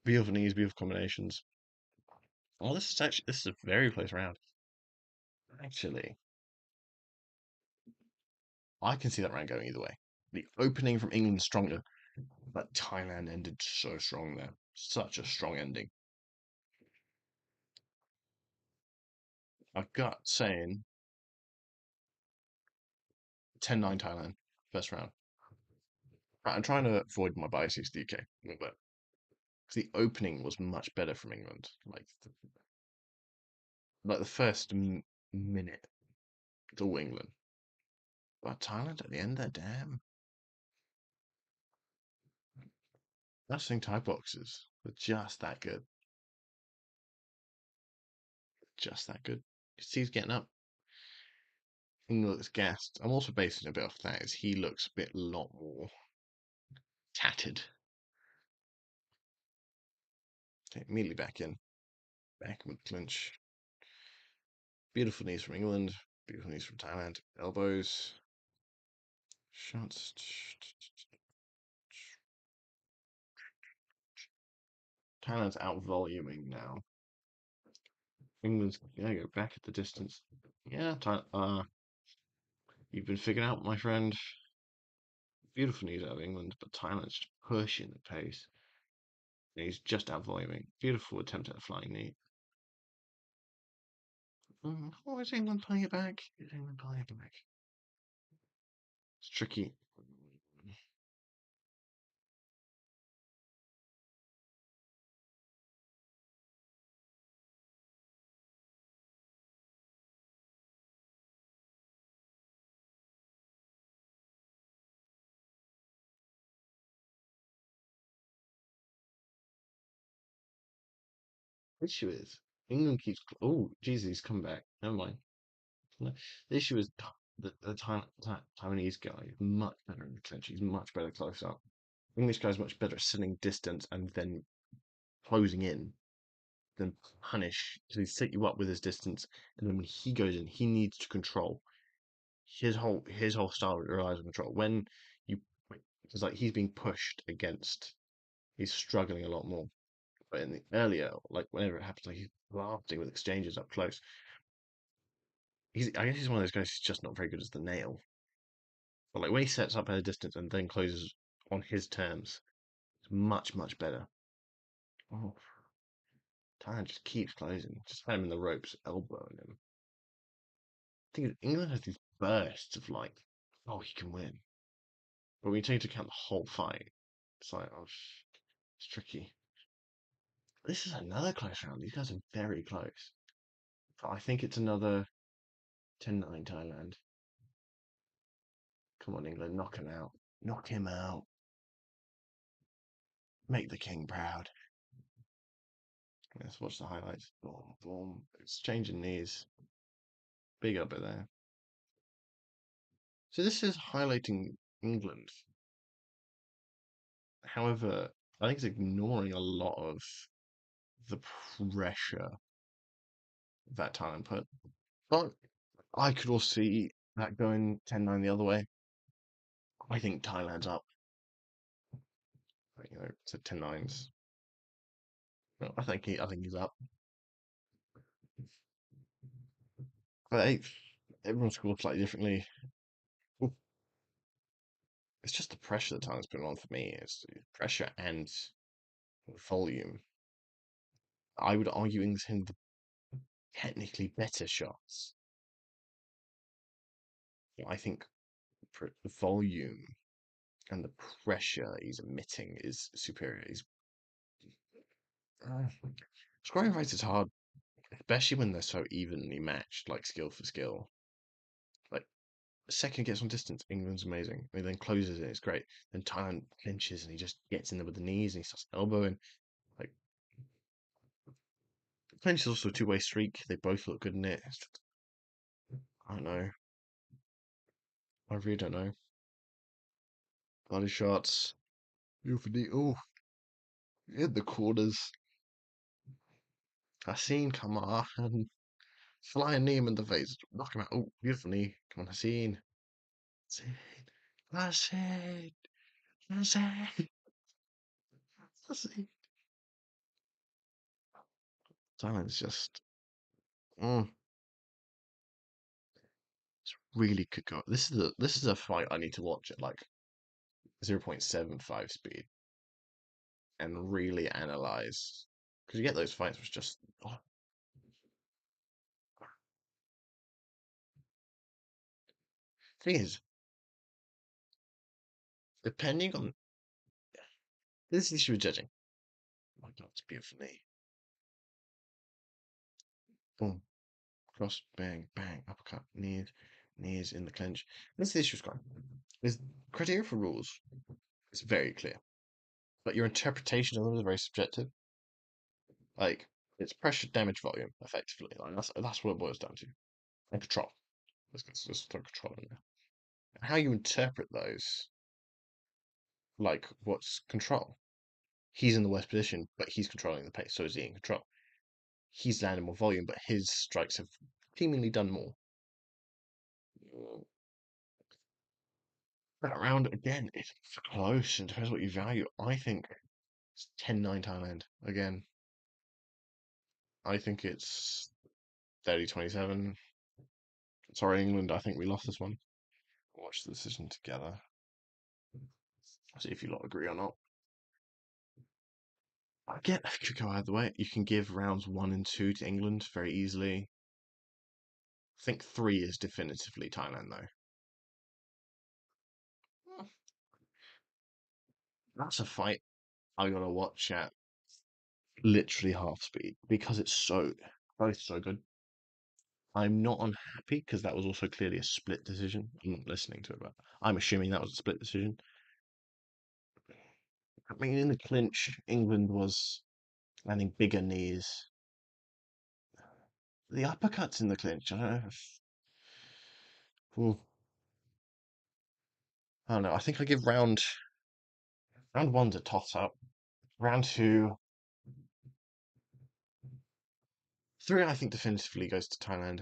Beautiful knees, beautiful combinations. Oh, this is a very close round. Actually, I can see that round going either way. The opening from England is stronger, but Thailand ended so strong there. Such a strong ending. My gut saying 10-9 Thailand, first round. I'm trying to avoid my biases to the UK a little bit. Because the opening was much better from England. Like the first minute, it's all England. But Thailand at the end there, damn. Wrestling Thai boxers were just that good. Just that good. You see he's getting up. England looks gassed. I'm also basing a bit off that, is he looks a bit lot more tattered. Okay, immediately back in. Back with clinch. Beautiful knees from England. Beautiful knees from Thailand. Elbows. Shots. Thailand's out voluming now. England's gonna go back at the distance. Yeah, you've been figured out, my friend. Beautiful news out of England, but Thailand's just pushing the pace. And he's just out voluming. Beautiful attempt at a flying knee. Oh, is England playing it back? Is England playing it back? It's tricky. The issue is England keeps. Oh, Jesus, he's come back. Never mind. No, the issue is the Taiwanese guy is much better in the clinch. He's much better close up. English guy's much better at sitting distance and then closing in than punish. So he set you up with his distance, and then when he goes in, he needs to control. His whole style relies on control. When you, it's like he's being pushed against. He's struggling a lot more. But in the earlier, like whenever it happens, like he's blasting with exchanges up close. I guess he's one of those guys who's just not very good as the nail. But like when he sets up at a distance and then closes on his terms, it's much, much better. Oh, Thailand just keeps closing. Just had him in the ropes, elbowing him. I think England has these bursts of like, oh, he can win. But when you take into account the whole fight, it's like, oh, it's tricky. This is another close round. These guys are very close. But I think it's another 10-9 Thailand. Come on, England, knock him out. Knock him out. Make the king proud. Let's watch the highlights. Boom, boom. It's changing knees. Big up it there. So this is highlighting England. However, I think it's ignoring a lot of the pressure that Thailand put. But I could also see that going 10-9 the other way. I think Thailand's up. To 10-9s. No, I think he's up. But everyone scores slightly differently. Ooh, it's just the pressure that Thailand's putting on for me. It's pressure and volume. I would argue England's hitting the technically better shots. I think the volume and the pressure he's emitting is superior. Uh, Scoring fights is hard, especially when they're so evenly matched, like skill for skill. Like the second gets on distance, England's amazing. He then closes it, it's great. Then Thailand clinches and he just gets in there with the knees and he starts elbowing. Like clinch is also a two-way streak. They both look good in it. I don't know. I really don't know. Body shots. Oh, in the corners. Hassan, come on. Flying knee him in the face. Knock him out. Oh, beautiful knee. Come on, Hassan. Hassan. Hassan. Hassan. Hassan. Thailand's just. Mm, it's really could go. This is a fight I need to watch at like 0.75 speed and really analyze. Because you get those fights which just. Oh. Thing is, depending on. This is the issue with judging. Oh my god, it's beautiful knee. Boom. Cross, bang, bang, uppercut, knees in the clinch. This is the issue, Scott. Is criteria for rules is very clear, but your interpretation of them is very subjective. Like it's pressure, damage, volume, effectively. Like that's what it boils down to. And control. Let's throw control in there. How you interpret those, like what's control? He's in the worst position, but he's controlling the pace, so is he in control? He's landing more volume, but his strikes have seemingly done more. That round again, it's close and depends what you value. I think it's 10-9 Thailand again. I think it's 30-27. Sorry, England. I think we lost this one. Watch the decision together. See if you lot agree or not. Again, I could go either way. You can give rounds 1 and 2 to England very easily. I think 3 is definitively Thailand, though. That's a fight I gotta watch at literally half speed because it's both so good. I'm not unhappy because that was also clearly a split decision. I'm not listening to it, but I'm assuming that was a split decision. I mean, in the clinch, England was landing bigger knees. The uppercuts in the clinch, I don't know. Ooh, I don't know. I think I give round one's a toss up. Round two, three, I think definitively goes to Thailand.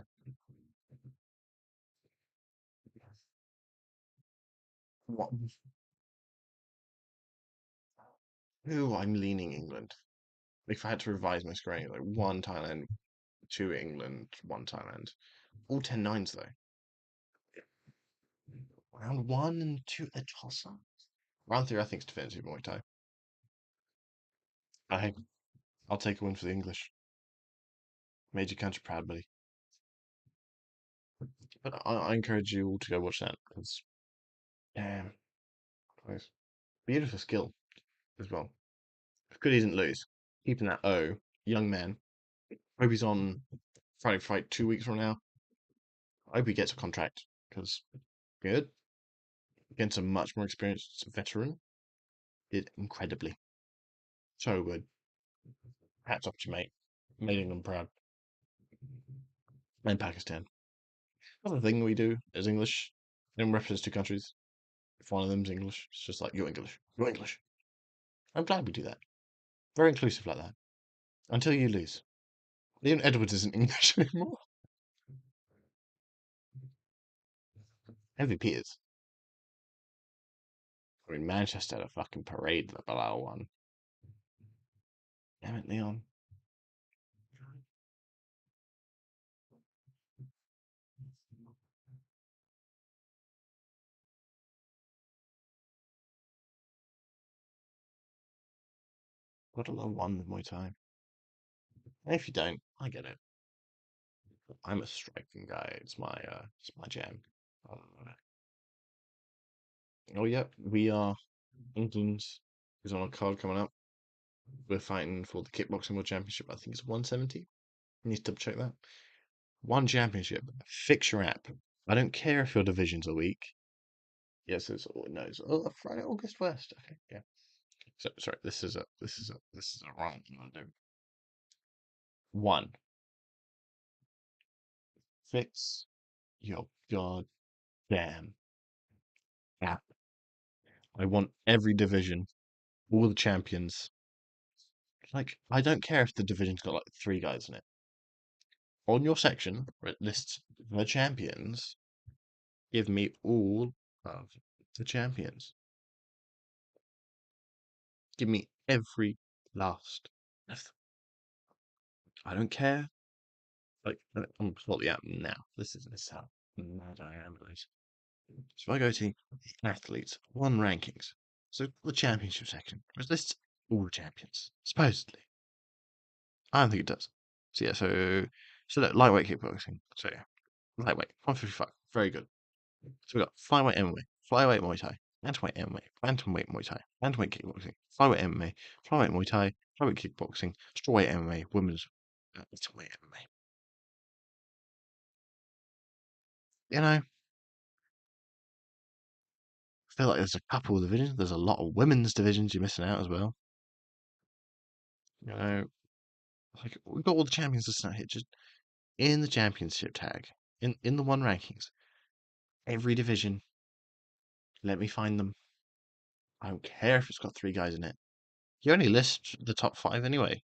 What? Who I'm leaning England. If I had to revise my scoring, like 1 Thailand, 2 England, 1 Thailand. All 10-9s though. Round 1 and 2, a toss up. Round 3, I think, is definitively Muay Thai. I, I'll take a win for the English. Made your country proud, buddy. But I encourage you all to go watch that. It's damn close. Beautiful skill as well. Good he didn't lose. Keeping that O, young man. Hope he's on Friday fight 2 weeks from now. I hope he gets a contract because good against a much more experienced veteran. Did incredibly. So good. Hats off to you, mate. Made England proud. And Pakistan. Another thing we do as English, in reference to countries, if one of them's English, it's just like, you're English. You're English. I'm glad we do that. Very inclusive like that. Until you lose. Even Edwards isn't English anymore. MVP is. I mean, Manchester had a fucking parade that Bilal won. Damn it, Leon. Gotta love one Muay Thai. If you don't, I get it. I'm a striking guy. It's my jam. Uh, oh yeah, we are. England is on a card coming up. We're fighting for the kickboxing world championship. I think it's 170. You need to double check that. One championship. Fix your app. I don't care if your divisions are weak. Yes, no, it's Friday, August 1st. Okay, yeah. So sorry, this is a wrong thing to do. One, fix your goddamn app. I want every division, all the champions. Like, I don't care if the division's got like three guys in it. On your section where it lists the champions, give me all of the champions. Give me every last of them. I don't care. Like, I'm pull the app now. This is how mad I am, guys. So I go to athletes, one rankings. So the championship section, which lists all the champions, supposedly. I don't think it does. So yeah, so look, lightweight kickboxing. So yeah, lightweight, 155, very good. So we got flyweight MMA, flyweight Muay Thai, bantamweight Muay Thai, bantamweight kickboxing, flyweight MMA, flyweight Muay Thai, flyweight kickboxing, strawweight MMA, women's middleweight MMA. You know, I feel like there's a couple of divisions. There's a lot of women's divisions you're missing out as well. You know, like we've got all the champions listed out here, just in the championship tag, in the one rankings, every division. Let me find them. I don't care if it's got three guys in it. You only list the top five anyway.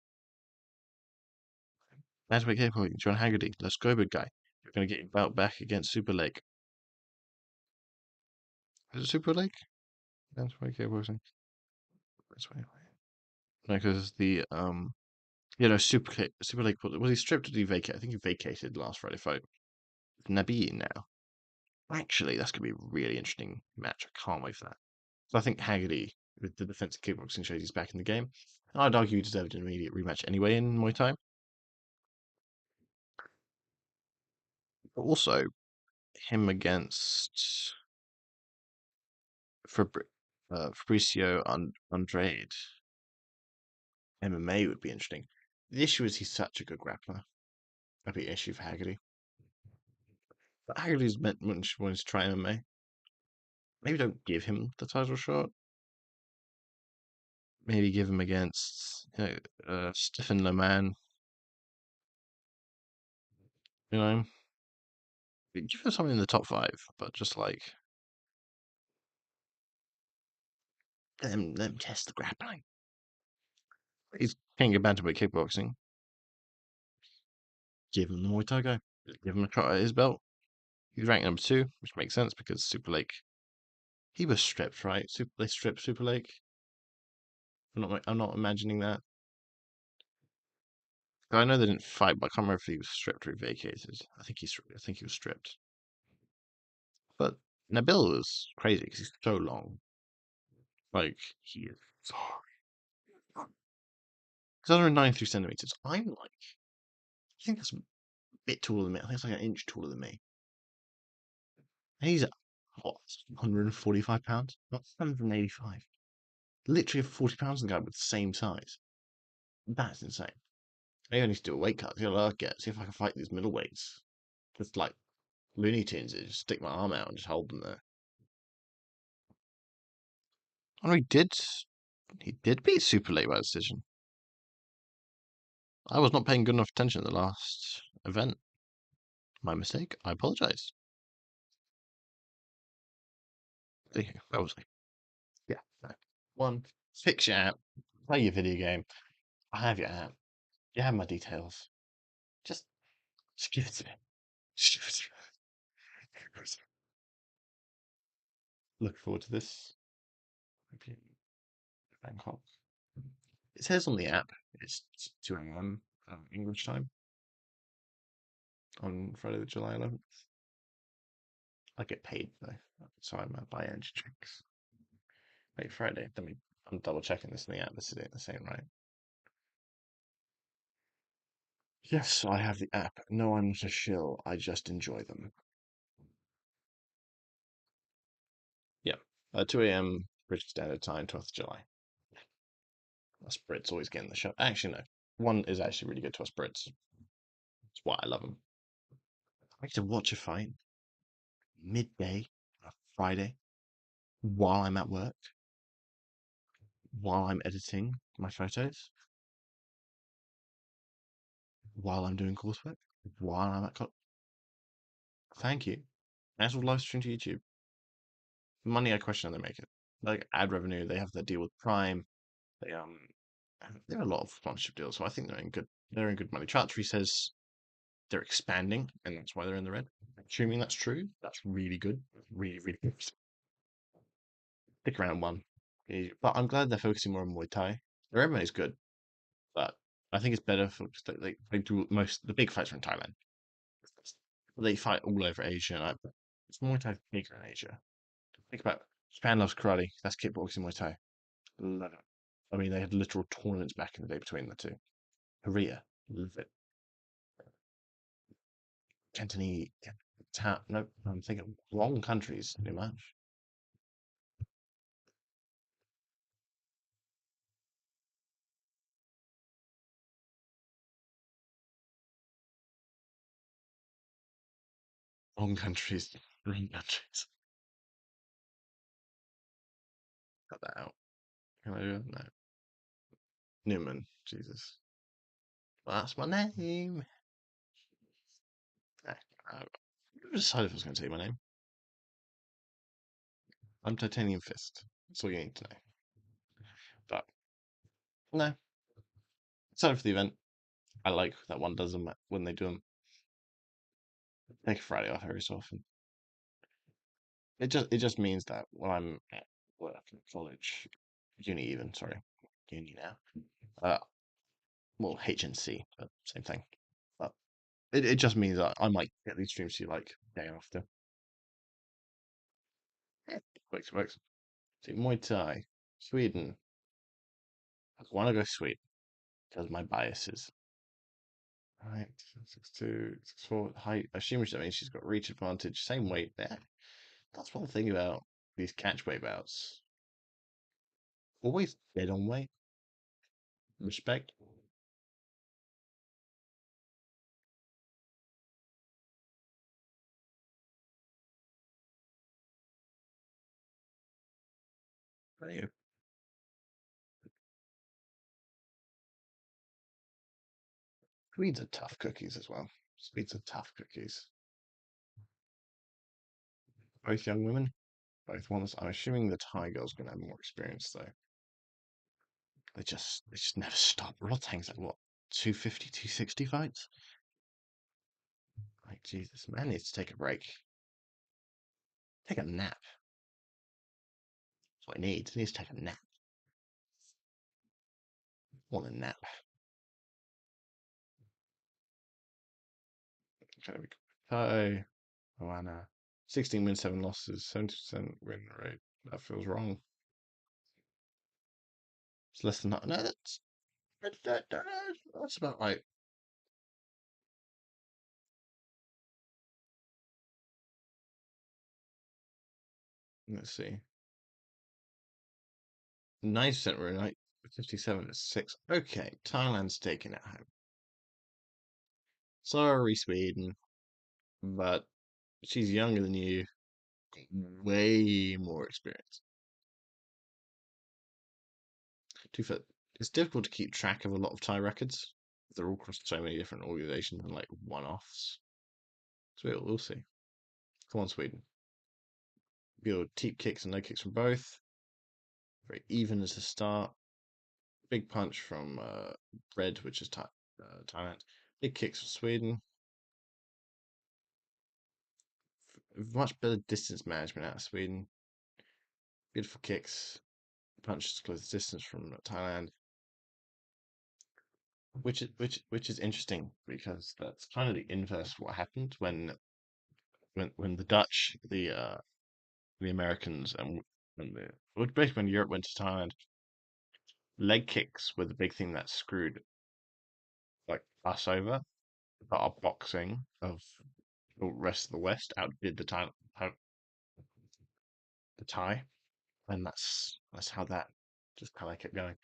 Bantamweight kickboxing, John Haggerty. Let's go, big guy. You're gonna get your belt back against Super Lake. Is it Super Lake? Bantamweight kickboxing. No, because Super Lake was he stripped or did he vacate? I think he vacated last Friday fight. Nabi now. Actually, that's gonna be a really interesting match. I can't wait for that. So I think Haggerty with the defensive kickboxing shows he's back in the game. And I'd argue he deserved an immediate rematch anyway in Muay Thai. But also him against Fabricio Andrade. MMA would be interesting. The issue is he's such a good grappler. That'd be an issue for Haggerty. But Haggerty's meant wanting to try MMA. Maybe don't give him the title shot. Maybe give him against Stephen Leman. You know, give him something in the top five, but just like let him test the grappling. He's king of bantamweight kickboxing. Give him the Muay Thai guy. Give him a shot at his belt. He's ranked number two, which makes sense because Super Lake. He was stripped, right? They stripped Super Lake. I'm not imagining that. I know they didn't fight, but I can't remember if he was stripped or he vacated. I think he was stripped. But Nabil was crazy because he's so long. Like he is sorry. 193 centimeters. I'm like, I think that's a bit taller than me. I think it's like an inch taller than me. And he's what, 145 pounds? Not 185. Literally 40 pounds in the guy with the same size. That's insane. I only need to do a weight cut. See if I can fight these middleweights. Just like Looney Tunes, just stick my arm out and just hold them there. Oh, he did beat Super Late by decision. I was not paying good enough attention at the last event. My mistake. I apologize. That was yeah. No. One, fix your app, play your video game. I have your app. You have my details. Just, just give it to me. Just give it to me. Look forward to this. Bangkok. It says on the app it's 2 a.m. English time on Friday, the July 11th. I get paid though, so I might buy energy drinks. Wait, Friday. I'm double checking this in the app. This is the same, right? Yes, I have the app. No, I'm not a shill. I just enjoy them. Yeah. 2 a.m. British Standard Time, 12th of July. Us Brits always getting the show. Actually, no. One is actually really good to us Brits. That's why I love them. I get to watch a fight midday on a Friday while I'm at work, while I'm editing my photos, while I'm doing coursework, while I'm at Thank you. That's all live stream to YouTube. Money, I question how they make it. Like ad revenue, they have their deal with Prime. They they have a lot of sponsorship deals, so I think they're in good. They're in good money. Chartree says they're expanding, and that's why they're in the red. Assuming that's true, that's really good. Really, really good. Stick around one. But I'm glad they're focusing more on Muay Thai. Their MMA is good, but I think it's better for they do most the big fights are in Thailand. They fight all over Asia. And it's Muay Thai bigger in Asia. Think about Japan loves karate. That's kickboxing, Muay Thai. Love it. I mean, they had literal tournaments back in the day between the two. Korea, love it. Cantonese, no, I'm thinking wrong countries too much. Wrong countries, wrong countries. Cut that out. Can I do it? No. Newman, Jesus. That's my name. I decided if I was going to say my name. I'm Titanium Fist. That's all you need to know. But no, excited for the event. I like that one does them when they do them. Take a Friday off every so often. It just means that when I'm at work, college, uni even, sorry, uni now. Uh, well, HNC, but same thing. But it just means that I might get these streams to you like day after. Yeah, works. See, Muay Thai, Sweden. I want to go Sweden because my biases. Right, 6'2", 6'4", height. Assuming that means she's got reach advantage, same weight there. That's one thing about these catch weight bouts. Always dead on weight. Respect. There Swedes are tough cookies as well. Swedes are tough cookies. Both young women, both ones. I'm assuming the Thai girl's gonna have more experience though. They just never stop. Rod hangs at what, 250, 260 fights? Like Jesus, man needs to take a break. Take a nap. That's what he needs. He needs to take a nap. Want a nap. Okay, Thai, Moana. 16 wins, 7 losses, 70% win rate. That feels wrong. It's less than that. No, that's about right. Let's see. 9% win rate. 57 is 6. Okay, Thailand's taking it home. Sorry, Sweden, but she's younger than you, way more experience. Too fair, it's difficult to keep track of a lot of Thai records. They're all across so many different organizations and like one-offs. So we'll see. Come on, Sweden. Good deep kicks and low kicks from both. Very even as the start. Big punch from Red, which is Thailand. Big kicks from Sweden. Much better distance management out of Sweden. Beautiful kicks. Punches to close the distance from Thailand. Which is interesting because that's kind of the inverse of what happened when the Dutch, the Americans, and basically when Europe went to Thailand, leg kicks were the big thing that screwed like us over. our boxing of the rest of the West outdid the Thai, and that's how that just kind of kept going.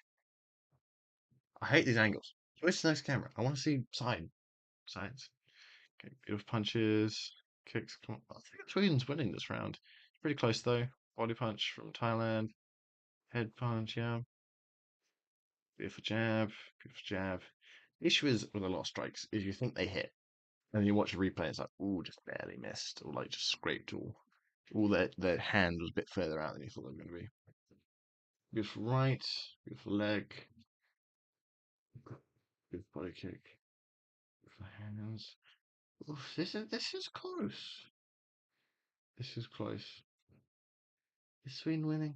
I hate these angles. Where's the next camera? I want to see sides. Okay, beautiful punches, kicks. Come on. I think Sweden's winning this round. Pretty close though. Body punch from Thailand. Head punch, yeah. Beautiful jab. Beautiful jab. The issue is with a lot of strikes is you think they hit, and then you watch a replay, it's like, ooh, just barely missed, or like just scraped, or all their hand was a bit further out than you thought they were going to be. Beautiful right, beautiful leg, good body kick, beautiful hands. Oof, this is close. This is close. Is Sweden winning?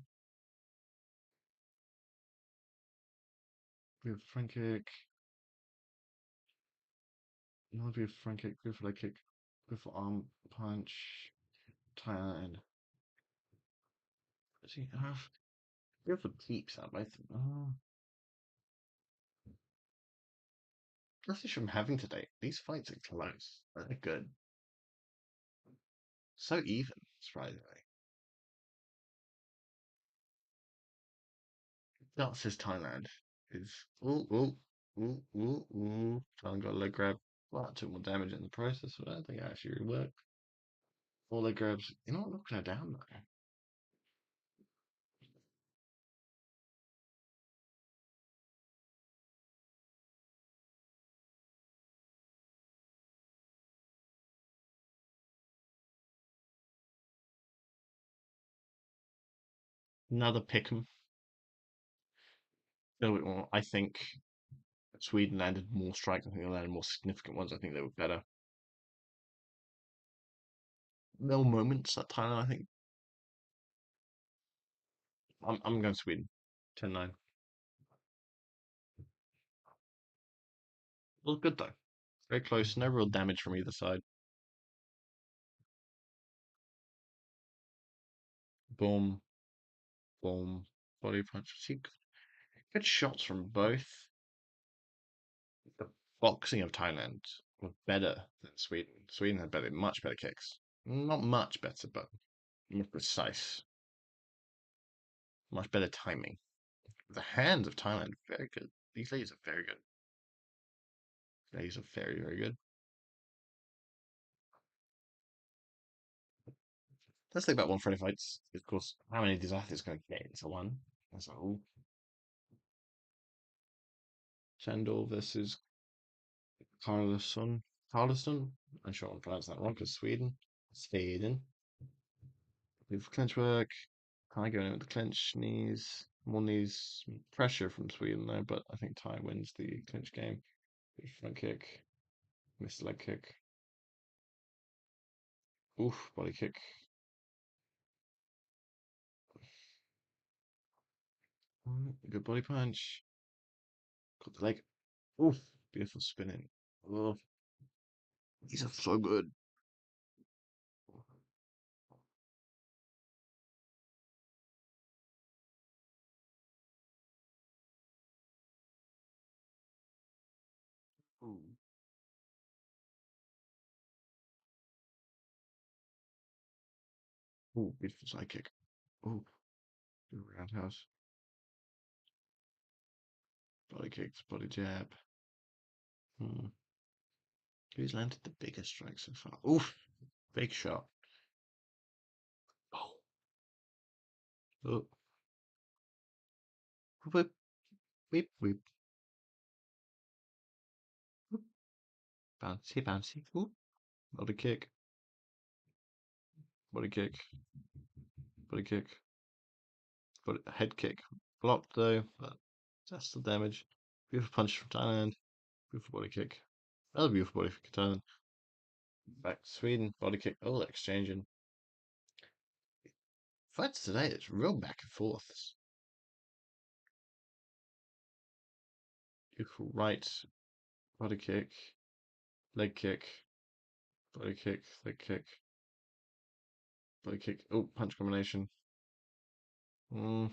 Beautiful front kick. Another beautiful front kick, beautiful leg kick, beautiful arm punch. Thailand. Does he have beautiful keeps out both of them? Oh. Message from having today. These fights are close. They're good. So even, surprisingly. That says Thailand is ooh. Thailand got a leg grab. Well, that took more damage in the process, but I don't think it actually really worked. All leg grabs. You're not knocking her down though. Another pick'em. A little bit more. I think Sweden landed more strikes. I think they landed more significant ones. I think they were better. There moments at Thailand, I think. I'm going Sweden. 10-9. It was good though. Very close. No real damage from either side. Boom, boom. Body punch. See, good shots from both. The boxing of Thailand was better than Sweden. Sweden had much better kicks. Not much better, but more precise. Much better timing. The hands of Thailand, very good. These ladies are very good. Ladies are very, very good. Let's think about 130 fights. Of course, how many of these athletes going to get into one? That's like, oh, Chandor versus Carlson. Carlson? I'm sure I'm pronouncing that wrong because Sweden. With clinch work. Can't go in with the clinch knees. More knees pressure from Sweden though, but I think Thai wins the clinch game. Good front kick. Missed leg kick. Oof, body kick. Good body punch. Got the leg. Oof, beautiful spinning. Oh, these are so good. Ooh, ooh, beautiful side kick. Ooh, good roundhouse. Body kicks, body jab. Hmm. Who's landed the biggest strike so far? Oof, big shot. Oh, oh. Whip, whip, whip. Whoop. Bouncy, bouncy. Ooh. Body kick, body kick, body kick, body, head kick. Blocked though, but that's the damage. Beautiful punch from Thailand. Beautiful body kick. Another beautiful body kick, Thailand. Back to Sweden. Body kick. Oh, they're exchanging. Fights today, it's real back and forths. Beautiful right. Body kick. Leg kick. Body kick. Leg kick. Body kick. Oh, punch combination. Mm.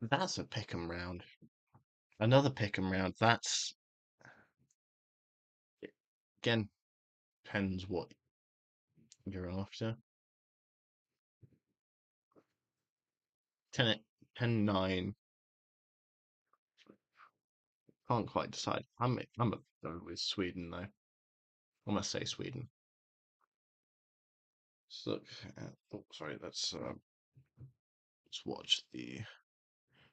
That's a pick 'em round. Another pick 'em round. That's again depends what you're after. 10, 10-9. Can't quite decide. I'm a go with Sweden though. I must say Sweden. Let's look at, oh, sorry, let's watch the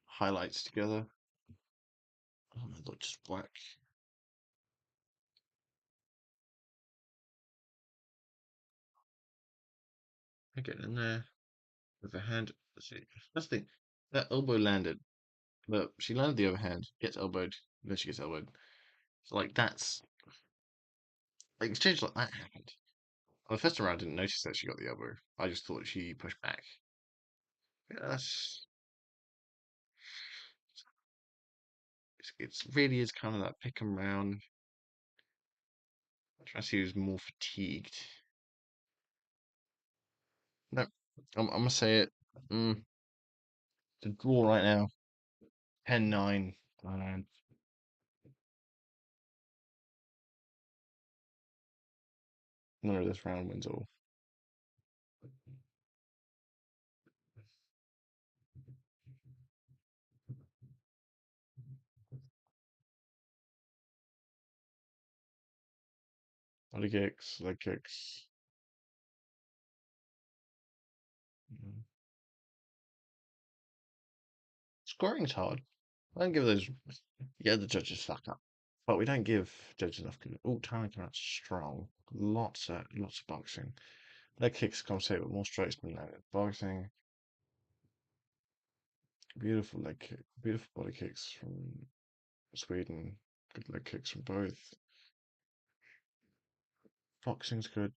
highlights together. Oh my lord, just black. I get in there with a hand. Let's see. That's the thing. That elbow landed, but she landed the overhand, gets elbowed, then she gets elbowed. So like that's like exchange like that happened. On the first round, I didn't notice that she got the elbow. I just thought she pushed back. Yes, it's really is kind of that pick and round. I try to see who's more fatigued. No, I'm gonna say it. Mm, the draw right now, 10-9, and none of this round wins all. Body kicks, leg kicks. Mm. Scoring's hard. I don't give those. Yeah, the judges fuck up, but we don't give judges enough credit. Oh, Tyler came out strong. Lots of boxing. Leg kicks compensate with more strikes than that. Boxing, beautiful leg kick, beautiful body kicks from Sweden. Good leg kicks from both. Boxing's good.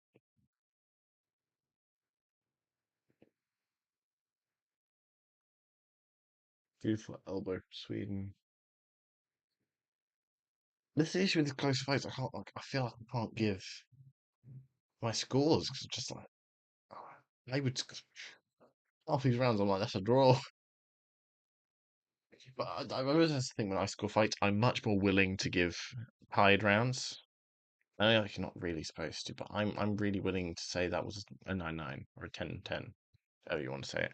Beautiful elbow, Sweden. This is the issue with the close fights. I feel like I can't give my scores because just like oh, I would half these rounds. I'm like that's a draw. But I always just think when I score fights, I'm much more willing to give tied rounds. I know like you're not really supposed to, but I'm really willing to say that was a 9-9 or a 10-10, however you want to say it.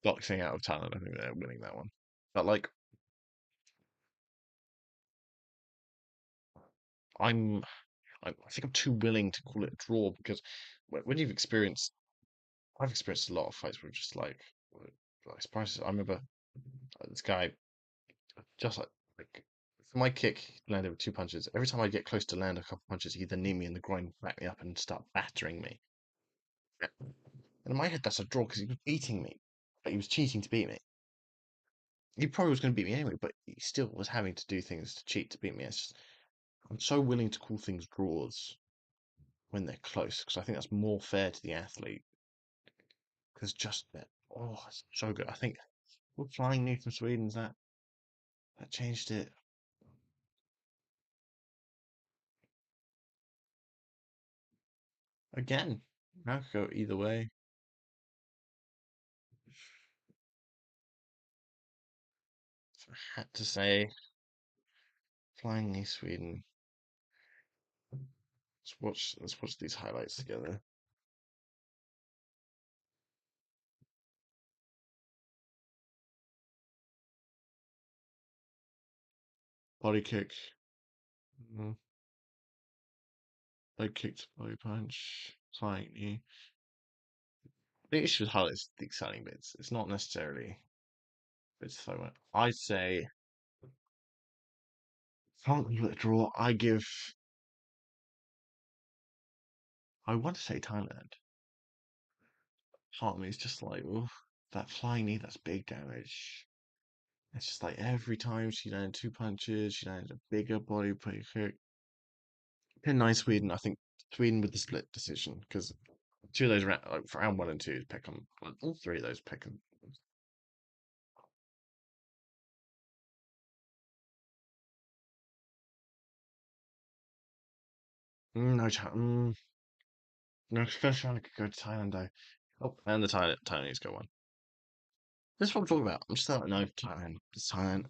Boxing out of talent, I think they're winning that one. But like I'm, I think I'm too willing to call it a draw because when you've experienced, I've experienced a lot of fights where just like surprises. I remember this guy just like for my kick he landed with two punches. Every time I get close to land a couple punches, he'd then knee me in the groin, back me up, and start battering me. And in my head, that's a draw because he was beating me, but he was cheating to beat me. He probably was going to beat me anyway, but he still was having to do things to cheat to beat me. It's just, I'm so willing to call things draws when they're close because I think that's more fair to the athlete. Because just that, oh, it's so good. I think with flying knee from Sweden's that changed it again. That could go either way. So I had to say flying knee Sweden. Let's watch these highlights together. Body kick, mm, leg kick to body punch, flying knee. The issue with highlights the exciting bits. It's not necessarily bits so much. I'd say can't give it a draw. I want to say Thailand. Part of me is just like, oh, that flying knee, that's big damage. It's just like every time she landed two punches, she landed a bigger body kick. 10-9 Sweden, I think Sweden with the split decision because two of those like, for round one and two is Peckham. All three of those Peckham. No, no, first round I could go to Thailand though. Oh, and the Thailandese go one. That's what I'm talking about. I'm just like, no, Thailand. It's Thailand.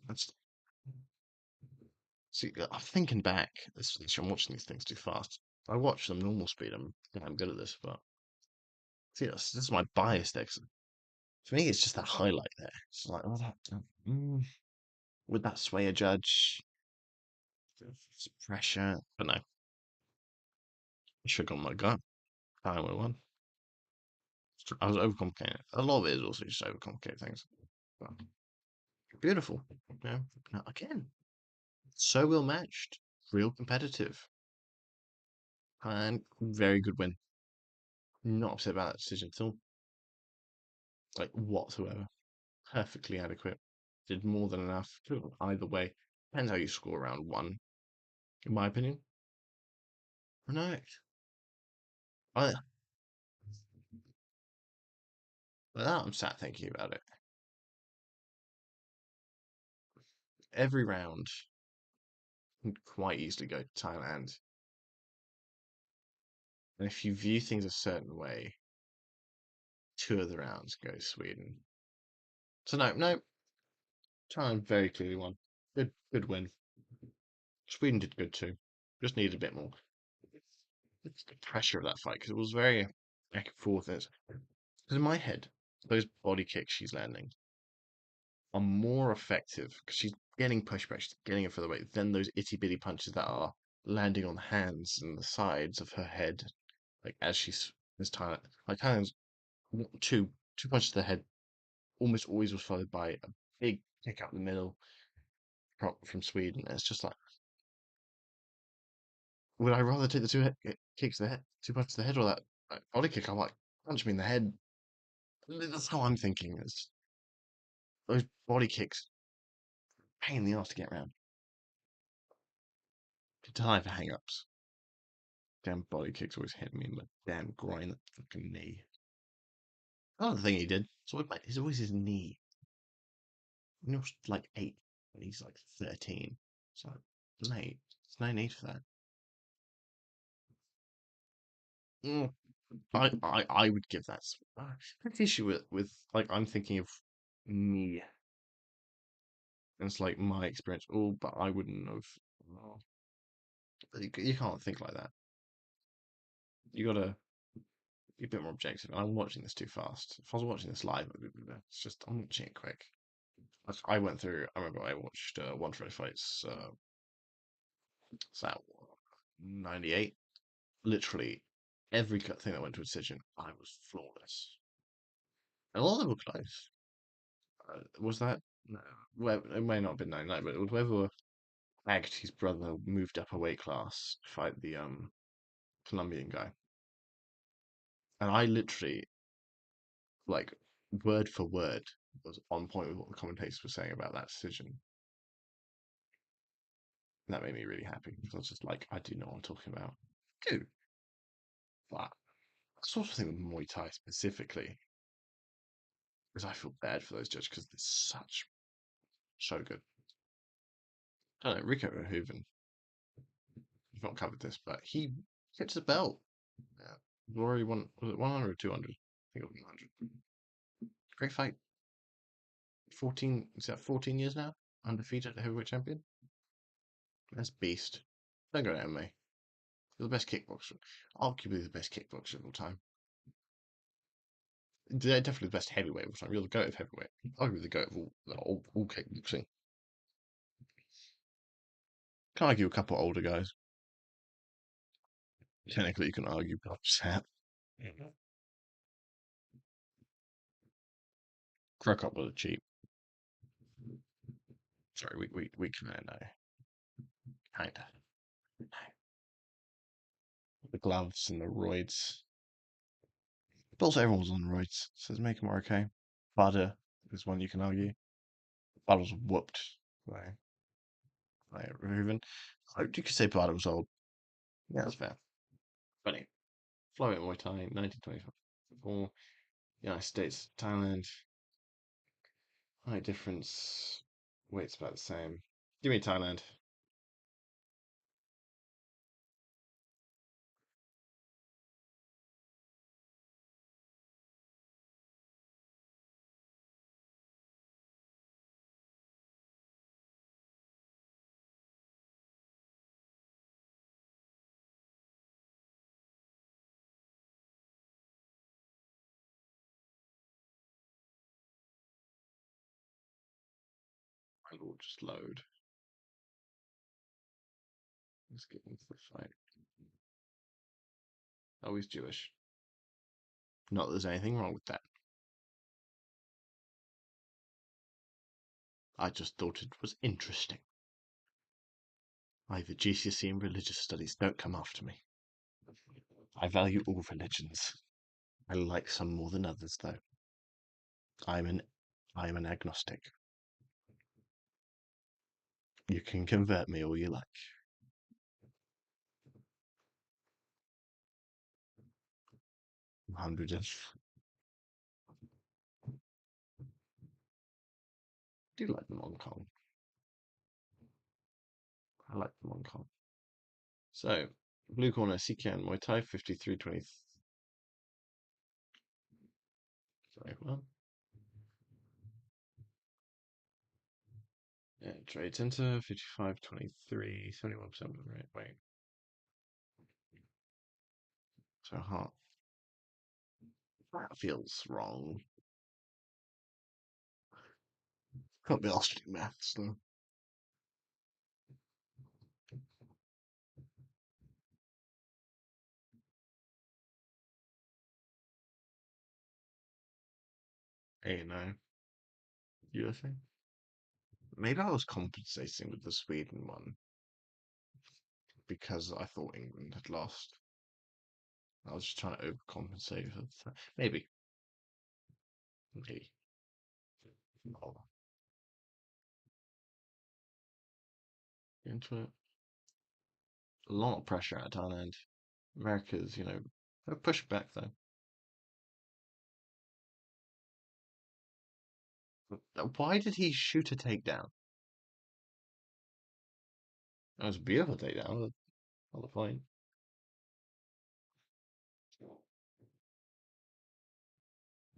See, I'm thinking back. I'm watching these things too fast. I watch them normal speed. I'm good at this, but see, this is my bias there. 'Cause for me, it's just that highlight there. It's like, oh, mm, would that sway a judge? It's pressure, but no, I should have gone my gut. I would have won. I was overcomplicating it. A lot of it is also just overcomplicate things. But beautiful. Yeah. Now, again, so well matched, real competitive, and very good win. Not upset about that decision at all, like whatsoever. Perfectly adequate. Did more than enough. Could've gone either way. Depends how you score round one, in my opinion. No, I, now I'm sat thinking about it. Every round can quite easily go to Thailand. And if you view things a certain way, two of the rounds go to Sweden. So no, Thailand very clearly won. Good win. Sweden did good too. Just needed a bit more. It's the pressure of that fight because it was very back and forth. Because in my head, those body kicks she's landing are more effective because she's getting pushback, she's getting it for the weight than those itty bitty punches that are landing on the hands and the sides of her head. Like as she's this Thailand, like Thailand's two punches to the head almost always was followed by a big kick up the middle from Sweden. And it's just like, would I rather take the kicks to the head, two punches to the head, or that body kick? I'm like, punch me in the head. That's how I'm thinking. Is those body kicks pain in the ass to get around. Time for hang ups. Damn body kicks always hit me in the damn groin, that fucking knee. Another thing he did, it's always his knee. You're like 8 and he's like 13. So, mate, there's no need for that. Mm, I would give that. The issue with like I'm thinking of me, and it's like my experience. Oh, but I wouldn't have. Oh, you can't think like that. You gotta be a bit more objective. And I'm watching this too fast. If I was watching this live, it's just I'm watching it quick. I went through. I remember I watched One Trophy Fights. So 98. Literally every thing that went to a decision, I was flawless. And a lot of them were close. Was that? No, well, it may not have been 99, but it was whoever Agti's brother moved up a weight class to fight the Colombian guy. And I literally, like, word for word, was on point with what the commentators were saying about that decision. And that made me really happy because I was just like, I do know what I'm talking about. Do. But I sort of think with Muay Thai specifically, because I feel bad for those judges because they're so good. I don't know, Rico Verhoeven, we've not covered this, but he gets a belt. Yeah. Glory won, was it 100 or 200? I think it was 100. Great fight. 14, is that 14 years now? Undefeated heavyweight champion? That's beast. Don't go to MMA. You're the best kickboxer. Arguably the best kickboxer of all time. They're definitely the best heavyweight of all time. You're the goat of heavyweight. Arguably the goat of all kickboxing. Can't argue a couple older guys. Technically, you can argue Bob Sapp. Crocop was cheap. Sorry, we kind of know. Kinda. The gloves and the roids. But also everyone was on roids, so it's making more okay. Butter is one you can argue. Butter was whooped by Reuven. You could say Butter was old. Yeah, that's fair. Funny. Flyweight Muay Thai, 1924. United States, Thailand. Height difference. Weight's about the same. Give me Thailand. It'll just load. Let's get into the fight. Oh, he's Jewish. Not that there's anything wrong with that. I just thought it was interesting. I have a GCSE in religious studies. Don't come after me. I value all religions. I like some more than others, though. I'm an I'm an agnostic. You can convert me all you like. 100 of. I do like the Hong Kong. I like the Hong Kong. So, blue corner, Sikan, Muay Thai, 53-20. Sorry, well. Yeah, trade center, 55-23, 71% win rate. Wait. So hot. That feels wrong. Can't be asked to do maths, though. Hey, no. USA? Maybe I was compensating with the Sweden one because I thought England had lost. I was just trying to overcompensate for the maybe. Maybe. Oh, into it. A lot of pressure at Thailand. America's, they're pushed back though. Why did he shoot a takedown? That was a beautiful takedown. Not the point.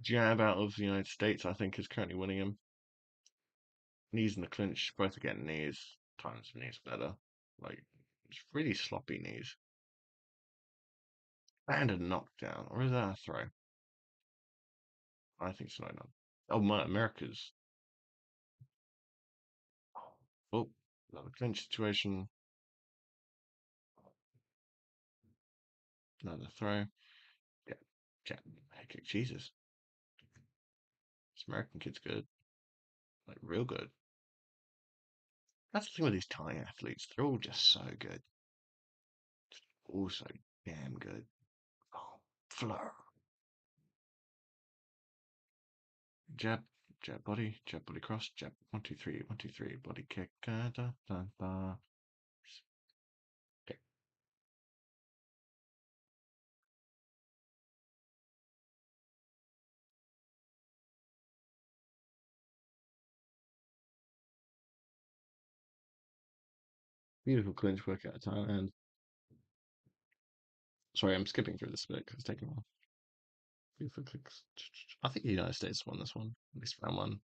Jab out of the United States, I think, is currently winning him. Knees in the clinch, both are getting knees. Times knees better. Like, it's really sloppy knees. And a knockdown. Or is that a throw? I think so. No. Oh, my America's. Oh, another clinch situation. Another throw. Yeah. Jab. Head kick. Jesus. This American kid's good. Like, real good. That's the thing with these Thai athletes. They're all just so good. All so damn good. Oh, fleur. Jab, jab body cross, jab, 1, 2, 3, 1, 2, 3, body kick, da, da, da. Okay. Beautiful clinch work out of Thailand. Sorry, I'm skipping through this bit because it's taking a while. Beautiful kicks. I think the United States won this one, at least round one.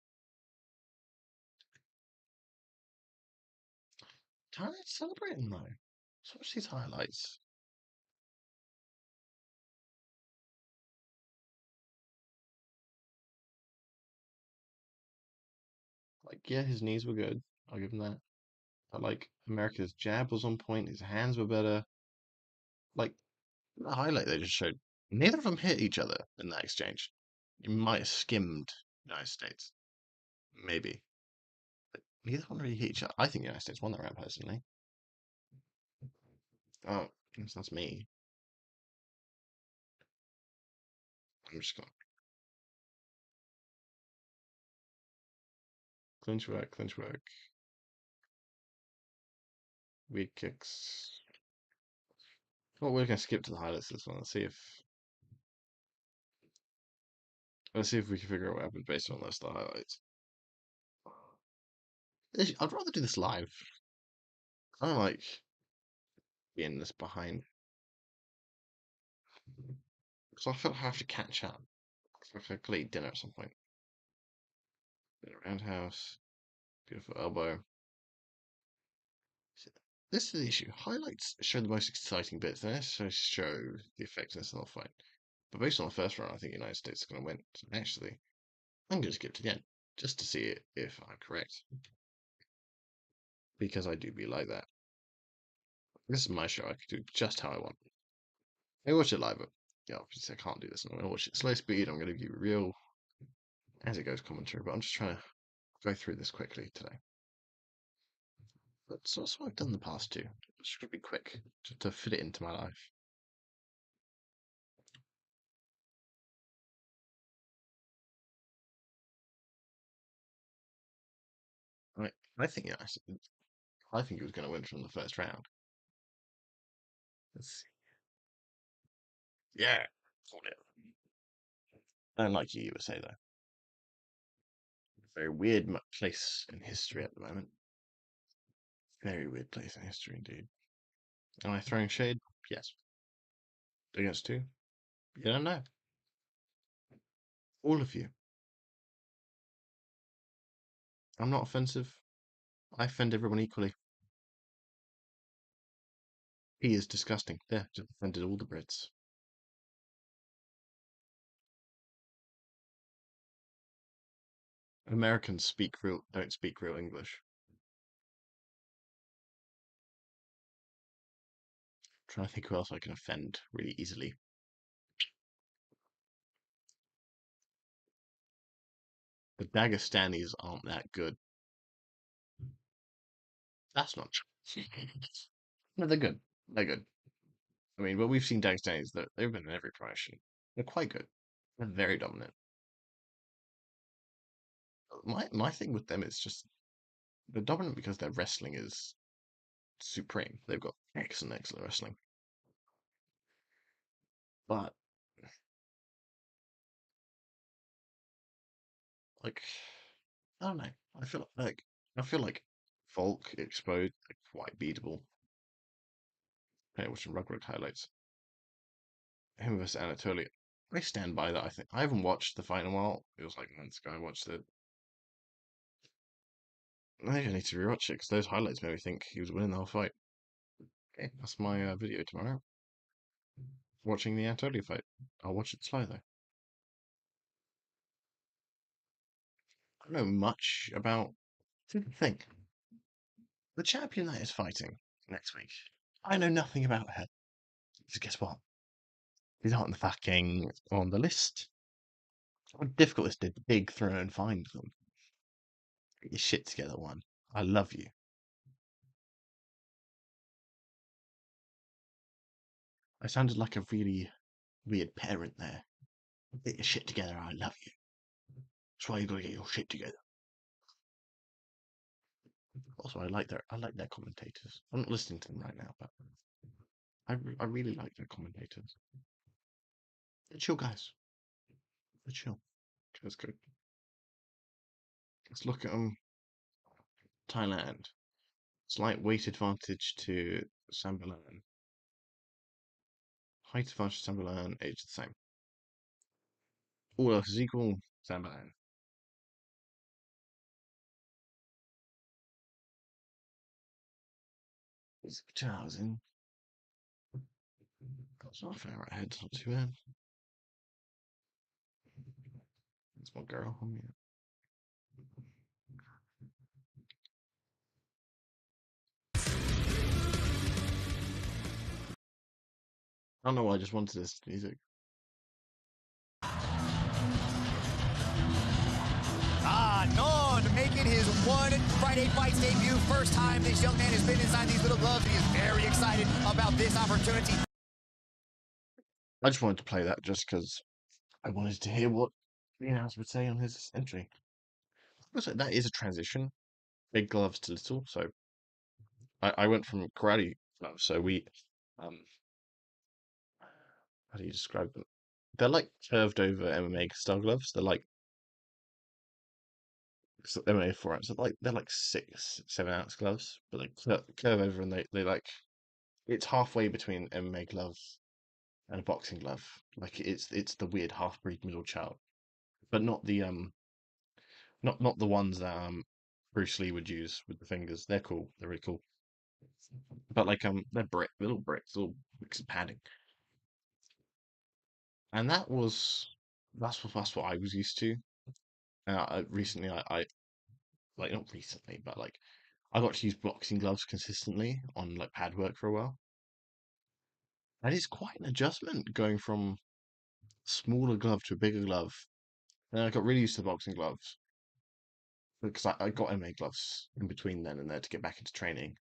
Thailand's celebrating though. So watch these highlights. Like, yeah, his knees were good. I'll give him that. But like, America's jab was on point. His hands were better. Like, the highlight they just showed, neither of them hit each other in that exchange. You might have skimmed United States. Maybe. But neither one really hit each other. I think the United States won that round personally. Oh, that's me. I'm just gonna clinch work, weak kicks. Well, we're gonna skip to the highlights this one. Let's see if we can figure out what happened based on the highlights. I'd rather do this live. I don't like being this behind because I feel like I have to catch up. Because I could eat dinner at some point. Bit of roundhouse, beautiful elbow. This is the issue. Highlights show the most exciting bits. They necessarily show the effectiveness of the fight. But based on the first round, I think the United States is going to win. So actually, I'm going to skip to the end just to see if I'm correct. because I do be like that. This is my show. I can do just how I want. I watch it live, but yeah, obviously I can't do this. I'm going to watch it slow speed. I'm going to give you real as it goes commentary, but I'm just trying to go through this quickly today. That's what I've done in the past too. It's going to be quick to fit it into my life. I think yeah, I think he was going to win from the first round. Let's see. Yeah, called it. I don't like you say though. Very weird place in history at the moment. Very weird place in history indeed. Am I throwing shade? Yes. Against two? You don't know. All of you. I'm not offensive. I offend everyone equally. He is disgusting. There, just offended all the Brits. Americans don't speak real English. I'm trying to think who else I can offend really easily. The Dagestanis aren't that good. That's not true. No, they're good. They're good. I mean, but we've seen Dagestanis that they've been in every promotion. They're quite good. They're very dominant. My thing with them is just they're dominant because their wrestling is supreme. They've got excellent wrestling. But like I don't know. I feel like Volk exposed like, quite beatable. Hey, watching Rugrat highlights. Him versus Anatoly. I stand by that. I think I haven't watched the fight in a while. It was like months ago I watched it. Maybe I need to rewatch it because those highlights made me think he was winning the whole fight. Okay, that's my video tomorrow. Watching the Anatoly fight. I'll watch it slow though. I don't know much about. Think the champion that is fighting next week. I know nothing about her. So guess what? He's not on the fucking on the list. How difficult is to dig through and find them? Get your shit together, one. I love you. I sounded like a really weird parent there. Get your shit together, I love you. That's why you gotta get your shit together. Also, I like their commentators. I'm not listening to them right now, but I really like their commentators. They're chill guys. They're chill. That's good. Let's look at Thailand. Slight weight advantage to Sambalan. Height advantage to Sambalan, age the same. All else is equal, Sambalan. It's 2 hours in. That's not fair right ahead, it's not too bad. That's my girl. Oh, yeah. I don't know why I just wanted this music. Non making his one Friday Fights debut. First time this young man has been inside these little gloves, and he is very excited about this opportunity. I just wanted to play that just because I wanted to hear what the announcer would say on his entry. Also, that is a transition. Big gloves to little. So I went from karate gloves. So um, how do you describe them? They're like curved over MMA style gloves. They're like MMA forearms. They're like 6, 7 ounce gloves, but they curve over and they like it's halfway between MMA gloves and a boxing glove. Like it's the weird half breed middle child, but not the ones that Bruce Lee would use with the fingers. They're cool. They're really cool. But like they're little bricks, little bricks of padding, and that's what I was used to. Recently, I like not recently, but like I got to use boxing gloves consistently on like pad work for a while. And it's quite an adjustment going from smaller glove to a bigger glove. And I got really used to the boxing gloves because I got MMA gloves in between then and there to get back into training.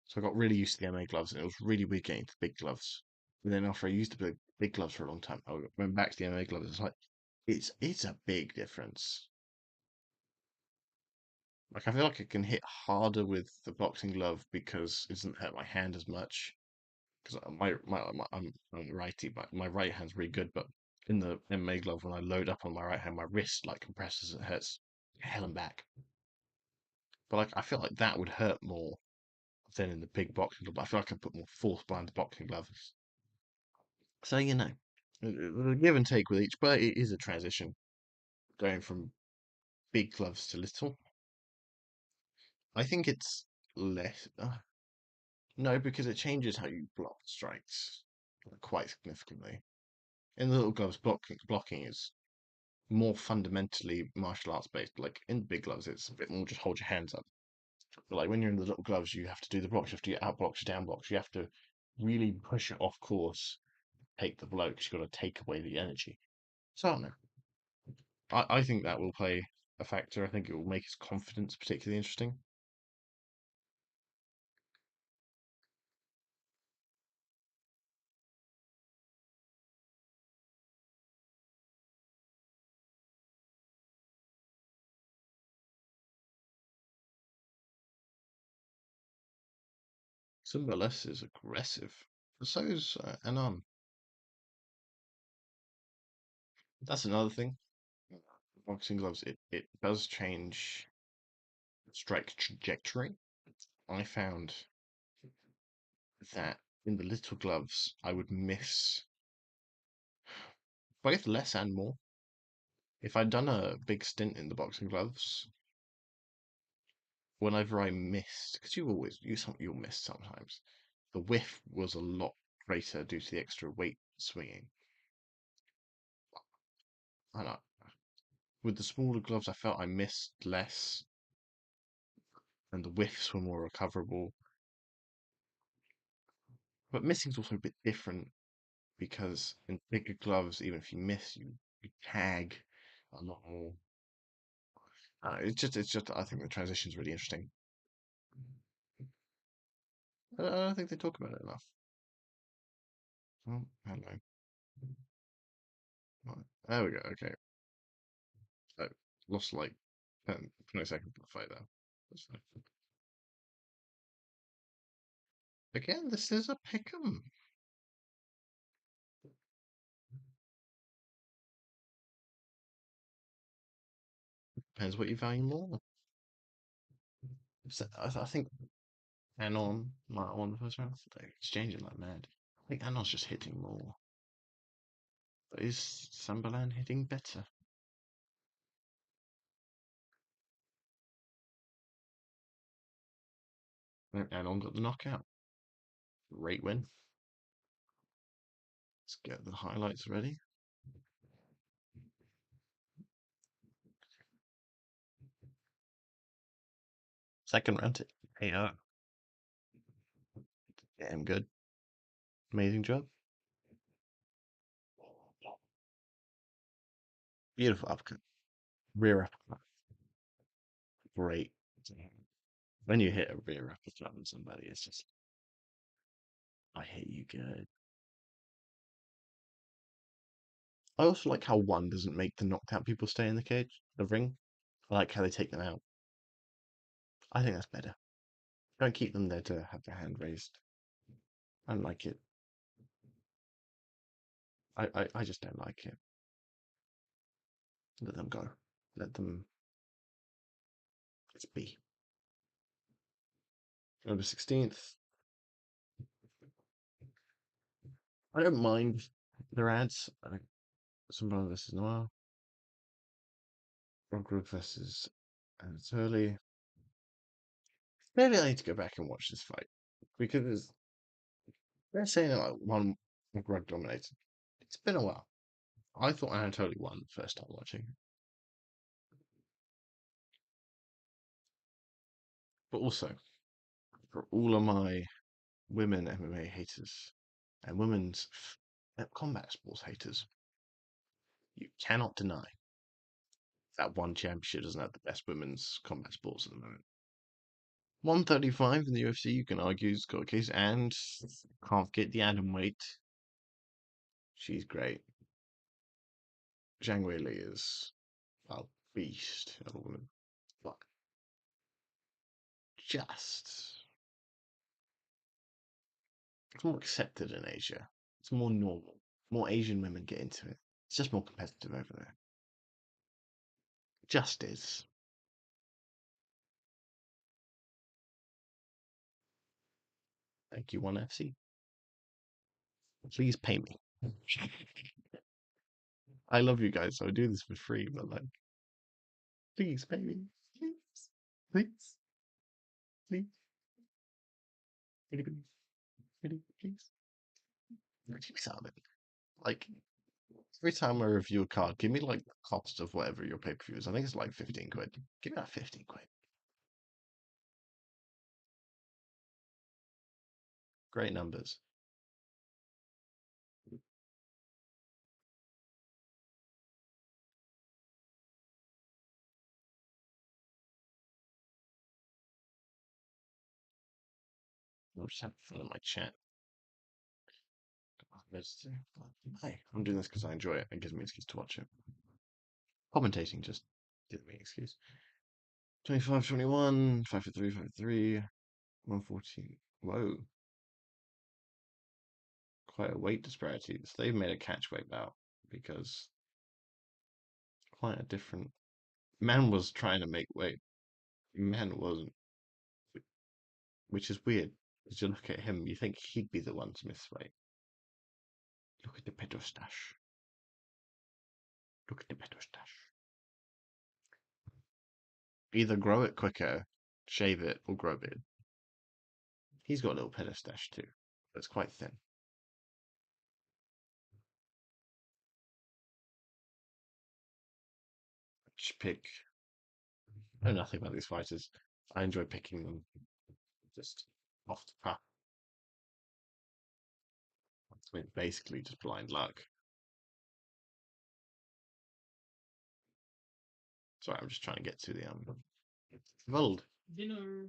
So I got really used to the MMA gloves, and it was really weird getting to the big gloves. And then after I used the big gloves for a long time, I went back to the MMA gloves. It's like it's a big difference. Like I feel like I can hit harder with the boxing glove because it doesn't hurt my hand as much. Because I'm righty, but my right hand's really good. But in the MMA glove, when I load up on my right hand, my wrist like compresses. It hurts hell and back. But like I feel like that would hurt more than in the big boxing glove. I feel like I put more force behind the boxing gloves. So the give and take with each, but it is a transition going from big gloves to little. I think it's less. No, because it changes how you block strikes quite significantly. In the little gloves, blocking is more fundamentally martial arts based. Like in the big gloves, it's a bit more just hold your hands up. But like when you're in the little gloves, you have to do the blocks. You have to get out blocks, down blocks. You have to really push it off course, take the blow because you've got to take away the energy. So I don't know. I think that will play a factor. I think it will make his confidence particularly interesting. Simbalis is aggressive. So is Anon. That's another thing. Boxing gloves, it does change strike trajectory. I found that in the little gloves, I would miss both less and more. If I'd done a big stint in the boxing gloves, whenever I missed, because you'll miss sometimes, the whiff was a lot greater due to the extra weight swinging. And with the smaller gloves, I felt I missed less, and the whiffs were more recoverable. But missing's also a bit different because in bigger gloves, even if you miss, you tag a lot more. It's just. I think the transition's really interesting. I don't think they talk about it enough. Oh, hello. Right, there we go. Okay, so lost like 10, 20 seconds of the fight there. That's fine. Again, this is a pick'em. Depends what you value more. So I think Anon might have won the first round. They're exchanging like mad. I think Anon's just hitting more. But is Sambalan hitting better? Anon got the knockout. Great win. Let's get the highlights ready. Second round to KO. Damn good. Amazing job. Beautiful uppercut. Rear uppercut. Great. When you hit a rear uppercut on somebody, it's just, I hit you good. I also like how one doesn't make the knocked out people stay in the ring. I like how they take them out. I think that's better. Don't keep them there to have their hand raised. I don't like it. I just don't like it. Let them go. Let them just be. November 16th. I don't mind their ads. I think Sunderland versus Noir. Group versus and it's early. Maybe I need to go back and watch this fight because they're saying it like one Greg dominated. It's been a while. I thought Anatoly won the first time watching. But also, for all of my women MMA haters and women's combat sports haters, you cannot deny that one championship doesn't have the best women's combat sports at the moment. 135 in the UFC, you can argue, has got a case, and can't forget the atom weight. She's great. Zhang Weili is a beast of a woman. But just, it's more accepted in Asia. It's more normal. More Asian women get into it. It's just more competitive over there. Just is. Thank you, One FC. Please pay me. I love you guys, so I do this for free, but like, please pay me. Please. Please. Please. Pretty please. Pretty please. Give me some of it. Like, every time I review a card, give me like the cost of whatever your pay per view is. I think it's like 15 quid. Give me that 15 quid. Great numbers. I'm just having fun in my chat. Hi, I'm doing this because I enjoy it. It gives me an excuse to watch it. Commentating just gives me an excuse. 25, 21, 5 for 3, 5 for 3, 114. Whoa. Quite a weight disparity. So they've made a catch weight bout because quite a different. Man was trying to make weight. Man wasn't, which is weird. As you look at him, you think he'd be the one to miss weight. Look at the pedo stash. Look at the pedo stash. Either grow it quicker, shave it, or grow a beard. He's got a little pedo stash too, but it's quite thin. Just pick. I know nothing about these fighters. I enjoy picking them just off the cuff. I mean, basically just blind luck. Sorry, I'm just trying to get to the Gold. Dinner.